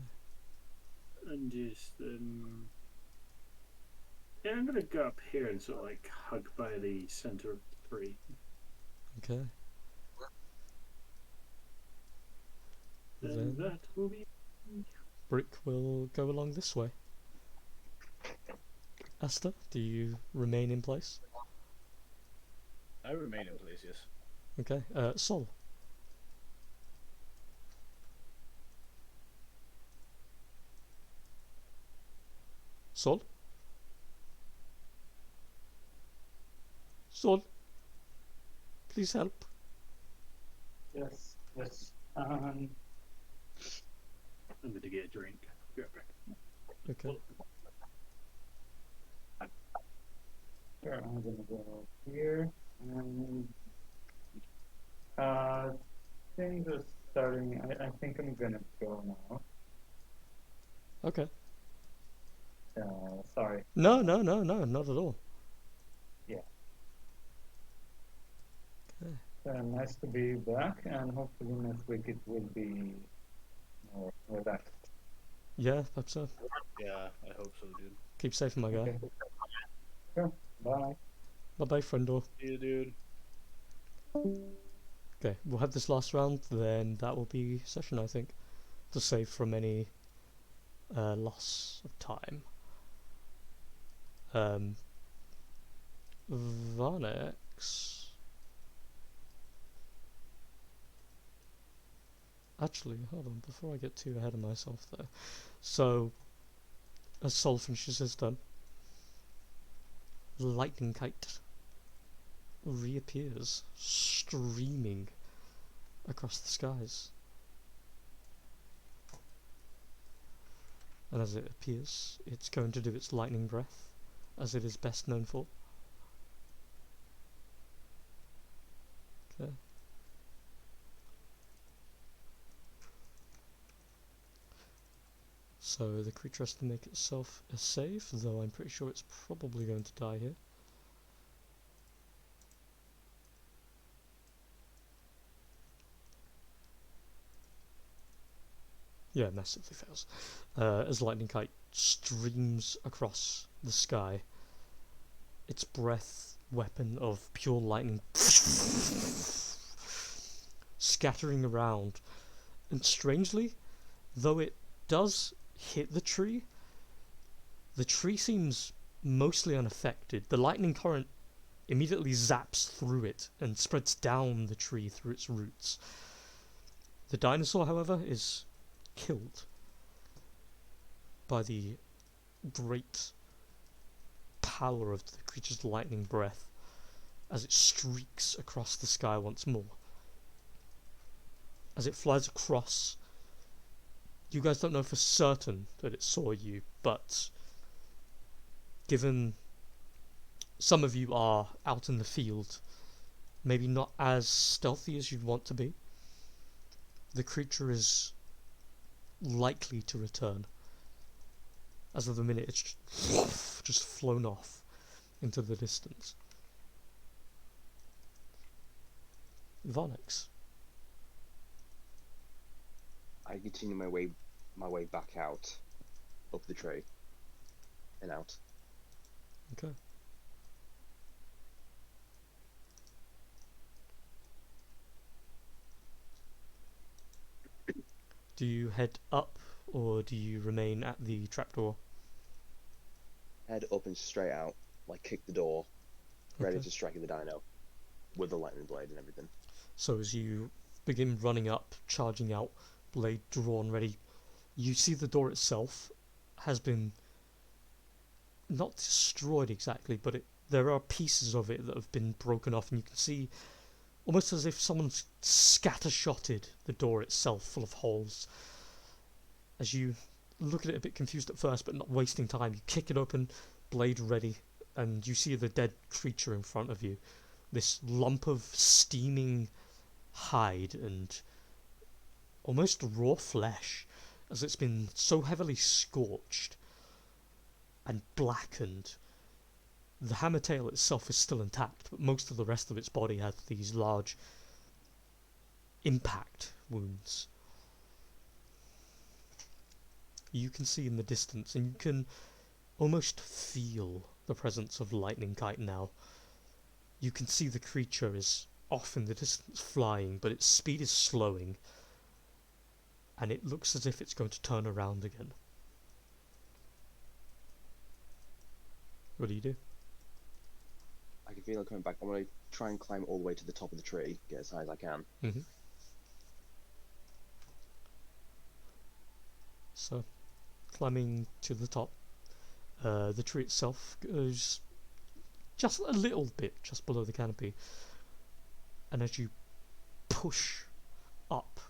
and just yeah, I'm gonna go up here and sort of like hug by the center of the tree. Okay. Then Then that will be Brick will go along this way. Asta, do you remain in place? I remain in place, yes. Okay. Sol. Sol? Sol? Please help. Yes, yes. I'm gonna get a drink. Be right back. Okay. Sure, I'm gonna go here and things are starting. I think I'm gonna go now. Okay. Sorry. No, not at all. Nice to be back, and hopefully next week it will be more relaxed. Yeah, hope so. Yeah, I hope so, dude. Keep safe, my guy. Okay. Sure. Bye. Bye bye, friendo. See you, dude. Okay, we'll have this last round, then that will be session, I think. To save from any loss of time. Varnex. Actually, hold on, before I get too ahead of myself there. So, as Sol finishes his turn, Lightning Kite reappears, streaming across the skies. And as it appears, it's going to do its lightning breath, as it is best known for. Okay. So the creature has to make itself a save, though I'm pretty sure it's probably going to die here. Yeah, massively fails. As Lightning Kite streams across the sky, its breath weapon of pure lightning scattering around, and strangely, though it does hit the tree seems mostly unaffected. The lightning current immediately zaps through it and spreads down the tree through its roots. The dinosaur, however, is killed by the great power of the creature's lightning breath as it streaks across the sky once more. As it flies across, you guys don't know for certain that it saw you, but given some of you are out in the field, maybe not as stealthy as you'd want to be, the creature is likely to return. As of the minute, it's just flown off into the distance. Vonix. I continue my way back out, up the tree, and out. Okay. Do you head up, or do you remain at the trapdoor? Head up and straight out, like kick the door, ready Okay. to strike at the dino, with the lightning blade and everything. So as you begin running up, charging out, blade drawn, ready, you see the door itself has been not destroyed exactly, but there are pieces of it that have been broken off, and you can see almost as if someone's scattershotted the door itself full of holes. As you look at it a bit confused at first, but not wasting time, you kick it open, blade ready, and you see the dead creature in front of you. This lump of steaming hide and almost raw flesh, as it's been so heavily scorched and blackened. The hammer tail itself is still intact, but most of the rest of its body has these large impact wounds. You can see in the distance, and you can almost feel the presence of Lightning Kite now. You can see the creature is off in the distance flying, but its speed is slowing, and it looks as if it's going to turn around again. What do? I can feel it coming back. I want to try and climb all the way to the top of the tree, get as high as I can. Mm-hmm. So, climbing to the top, the tree itself goes just a little bit just below the canopy, and as you push up,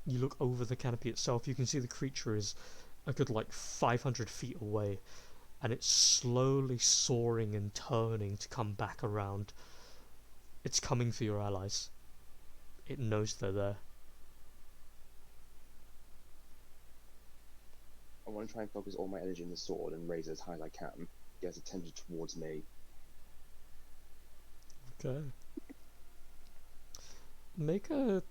you look over the canopy itself, you can see the creature is a good 500 feet away, and it's slowly soaring and turning to come back around. It's coming for your allies. It knows they're there. I want to try and focus all my energy in the sword and raise it as high as I can. Get its attention towards me. Okay. Make a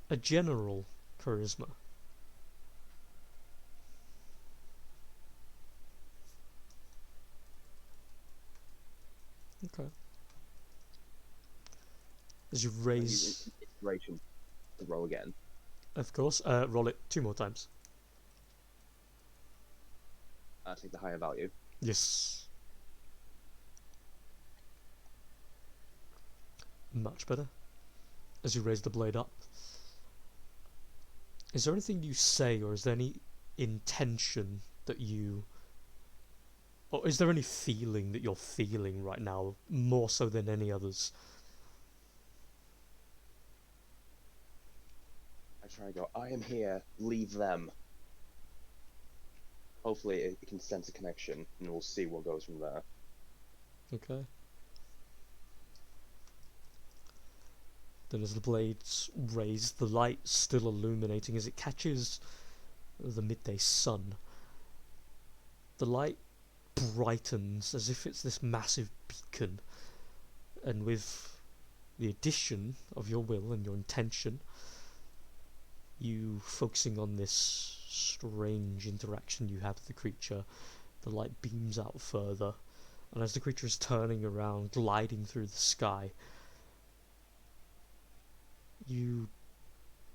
a general charisma. Okay. As you raise, Inspiration to roll again. of course, roll it 2 more times. I take the higher value. Yes. Much better. As you raise the blade up. Is there anything you say, or is there any intention that you... Or is there any feeling that you're feeling right now, more so than any others? I try and go, I am here, leave them. Hopefully it can sense a connection, and we'll see what goes from there. Okay. Then as the blades raise, the light still illuminating as it catches the midday sun. The light brightens as if it's this massive beacon, and with the addition of your will and your intention, you focusing on this strange interaction you have with the creature, the light beams out further, and as the creature is turning around, gliding through the sky, you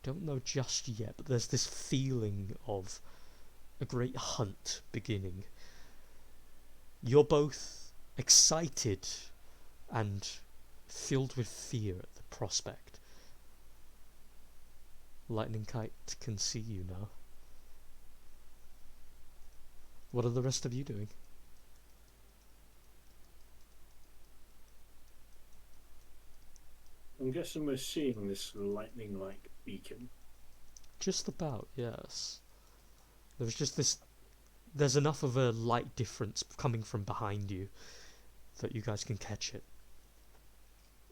don't know just yet, but there's this feeling of a great hunt beginning. You're both excited and filled with fear at the prospect. Lightning Kite can see you now. What are the rest of you doing? I'm guessing we're seeing this lightning-like beacon. Just about, yes. There's just this... There's enough of a light difference coming from behind you that you guys can catch it.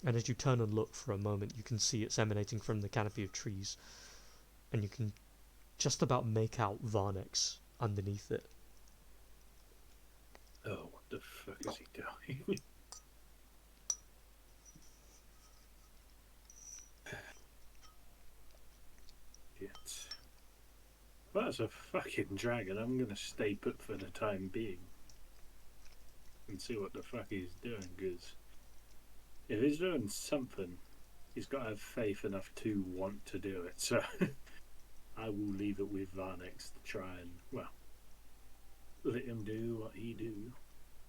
And as you turn and look for a moment, you can see it's emanating from the canopy of trees. And you can just about make out Varnex underneath it. Oh, what the fuck is he doing? Shit. Well, that's a fucking dragon. I'm gonna stay put for the time being and see what the fuck he's doing, because if he's doing something, he's got to have faith enough to want to do it. So I will leave it with Varnex to try and, well, let him do what he do.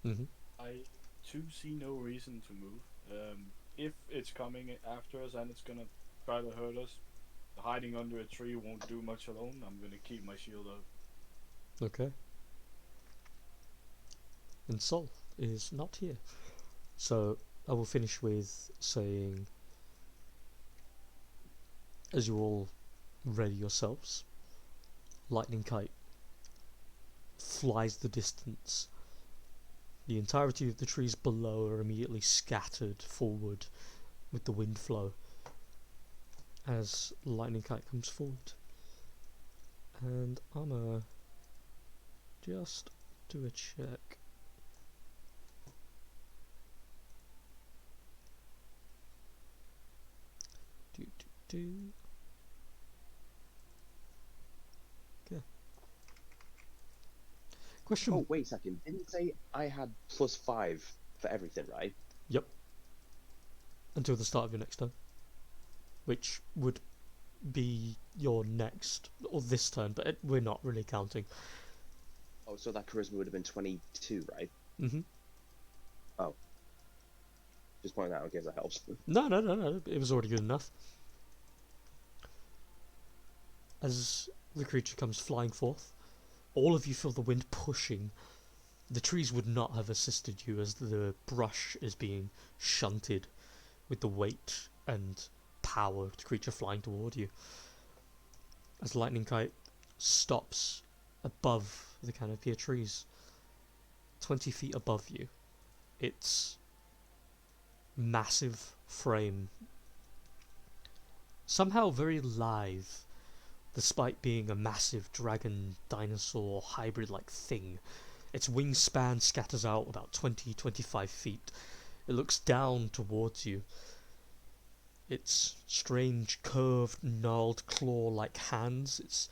Mm-hmm. I too see no reason to move. If it's coming after us and it's gonna try to hurt us, hiding under a tree won't do much alone. I'm gonna keep my shield up. Okay. And Sol is not here. So I will finish with saying, as you all ready yourselves, Lightning Kite flies the distance. The entirety of the trees below are immediately scattered forward with the wind flow as Lightning Kite comes forward. And I'm gonna just do a check. Do. Okay. Question. Oh, wait a second. Didn't you say I had +5 for everything, right? Yep. Until the start of your next turn, which would be your next or this turn, but we're not really counting. Oh, so that charisma would have been 22, right? Mm-hmm. Oh. Just pointing that out in case that helps. No. It was already good enough. As the creature comes flying forth, all of you feel the wind pushing. The trees would not have assisted you as the brush is being shunted with the weight and power of the creature flying toward you. As Lightning Kite stops above the canopy of trees, 20 feet above you, its massive frame somehow very lithe, despite being a massive dragon dinosaur hybrid like thing. Its wingspan scatters out about 20-25 feet. It looks down towards you. Its strange curved gnarled claw like hands, its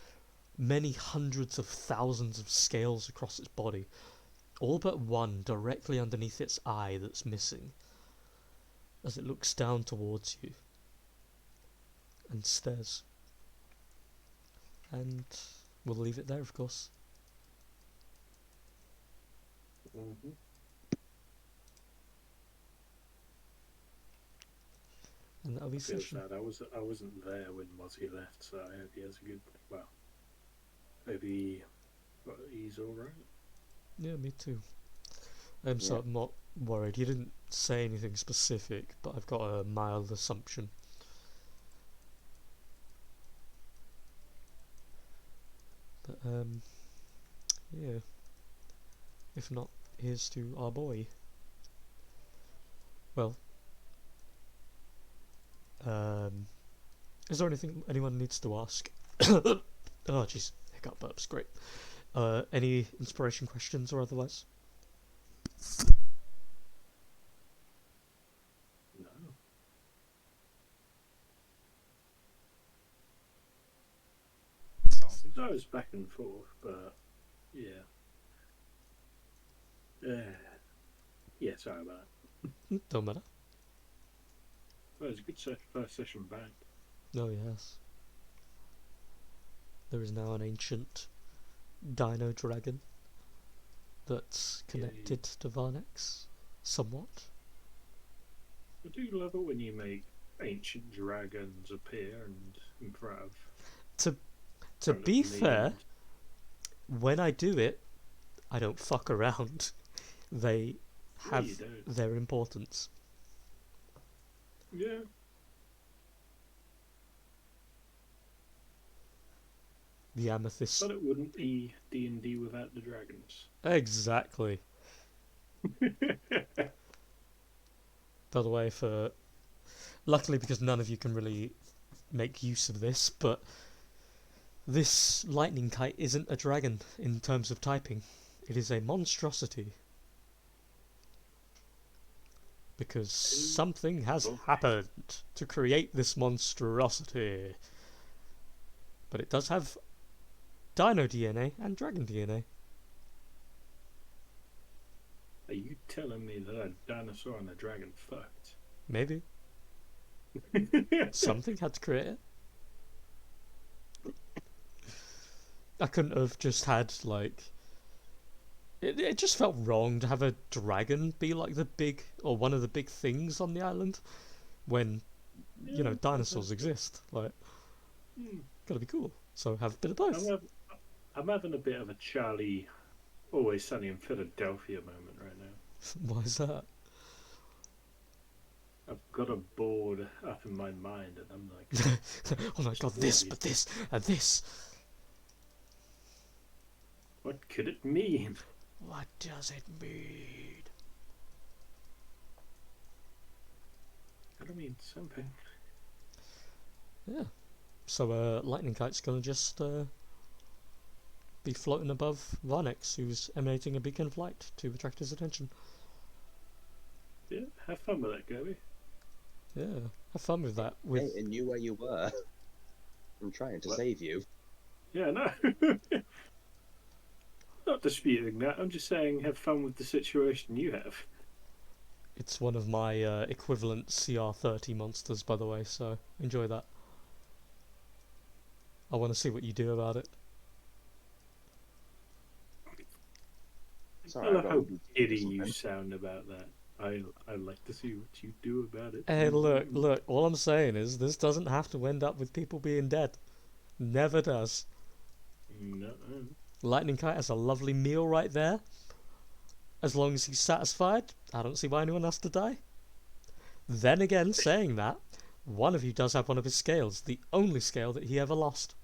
many hundreds of thousands of scales across its body, all but one directly underneath its eye that's missing, as it looks down towards you and stares. And we'll leave it there, of course. Mm-hmm. And that'll be I feel session. sad. I wasn't there when Mozzie left, so I hope he has a good. Well, maybe he's all right. Yeah, me too. So I'm not worried. He didn't say anything specific, but I've got a mild assumption. But yeah. If not, here's to our boy. Well, is there anything anyone needs to ask? Oh jeez, hiccup burps, great. Any inspiration questions or otherwise? No. I was back and forth, but yeah. Yeah, sorry about that. Don't matter. Well, it was a good first session back. Oh yes. There is now an ancient dino dragon that's Yeah, yeah. connected to Varnex somewhat. I do love it when you make ancient dragons appear and in front of. To front of be me fair, and- when I do it, I don't fuck around. They No, have you don't. their importance. Yeah. The amethyst. But it wouldn't be D&D without the dragons. Exactly. By the way, luckily because none of you can really make use of this, but this lightning kite isn't a dragon in terms of typing. It is a monstrosity. Because something has boy. happened to create this monstrosity. But it does have dino DNA and dragon DNA. Are you telling me that a dinosaur and a dragon fucked? Maybe. Something had to create it. I couldn't have just had, like... It just felt wrong to have a dragon be, like, the big... or one of the big things on the island. When, you know, dinosaurs exist. Like, gotta be cool. So have a bit of both. I'm having a bit of a Charlie Always Sunny in Philadelphia moment right now. Why is that? I've got a board up in my mind and I'm like, Oh my god, this, but this, and this. what could it mean? What does it mean? Gotta mean something. Yeah. So, Lightning Kite's gonna just, be floating above Varnex, who's emanating a beacon of light to attract his attention. Yeah, have fun with that, Goby. Yeah, have fun with that. With Hey, and knew where you were. I'm trying to What? save you. Yeah, no. Not disputing that. I'm just saying have fun with the situation you have. It's one of my equivalent CR30 monsters, by the way, so enjoy that. I want to see what you do about it. Sorry, I I love got how a- giddy you sound about that. I like to see what you do about it. Hey, look, all I'm saying is this doesn't have to end up with people being dead. Never does. No. Lightning Kite has a lovely meal right there. As long as he's satisfied, I don't see why anyone has to die. Then again, saying that, one of you does have one of his scales, the only scale that he ever lost.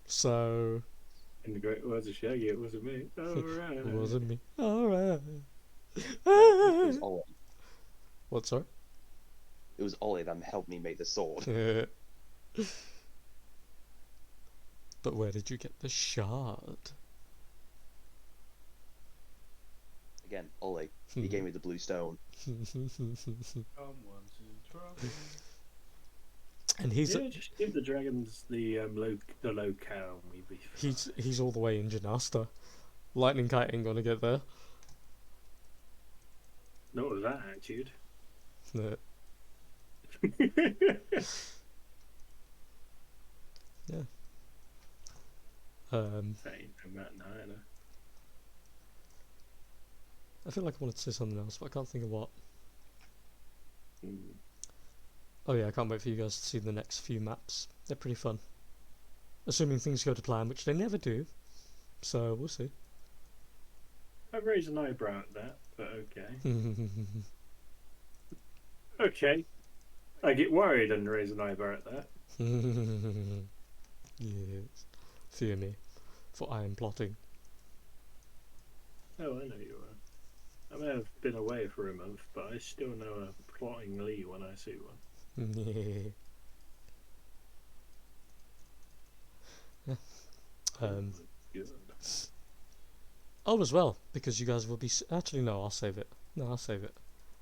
So, In the great words of Shaggy, it wasn't me. Alright. it wasn't me. Alright. It was Ollie. What, sorry? It was Ollie that helped me make the sword. But where did you get the shard? Again, Ollie. He gave me the blue stone. Someone's in trouble. And he's Yeah, just give the dragons the locale and we be fine. he's all the way in Janasta. Lightning Kite ain't gonna get there. Not with that attitude. No. Yeah. That ain't no Matt either. I feel like I wanted to say something else, but I can't think of what. Mm. Oh yeah, I can't wait for you guys to see the next few maps. They're pretty fun. Assuming things go to plan, which they never do. So, we'll see. I raise an eyebrow at that, but okay. Okay. I get worried and raise an eyebrow at that. Yes. Fear me, for I am plotting. Oh, I know you are. I may have been away for a month, but I still know a plotting Lee when I see one. Yeah. Good. Oh, as well, because you guys will be... Actually, no, I'll save it. No, I'll save it.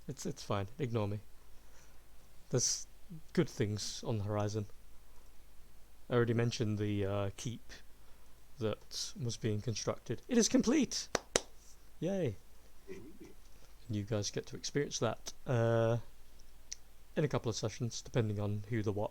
It's fine. Ignore me. There's good things on the horizon. I already mentioned the keep that was being constructed. It is complete! Yay! You guys get to experience that in a couple of sessions, depending on who the what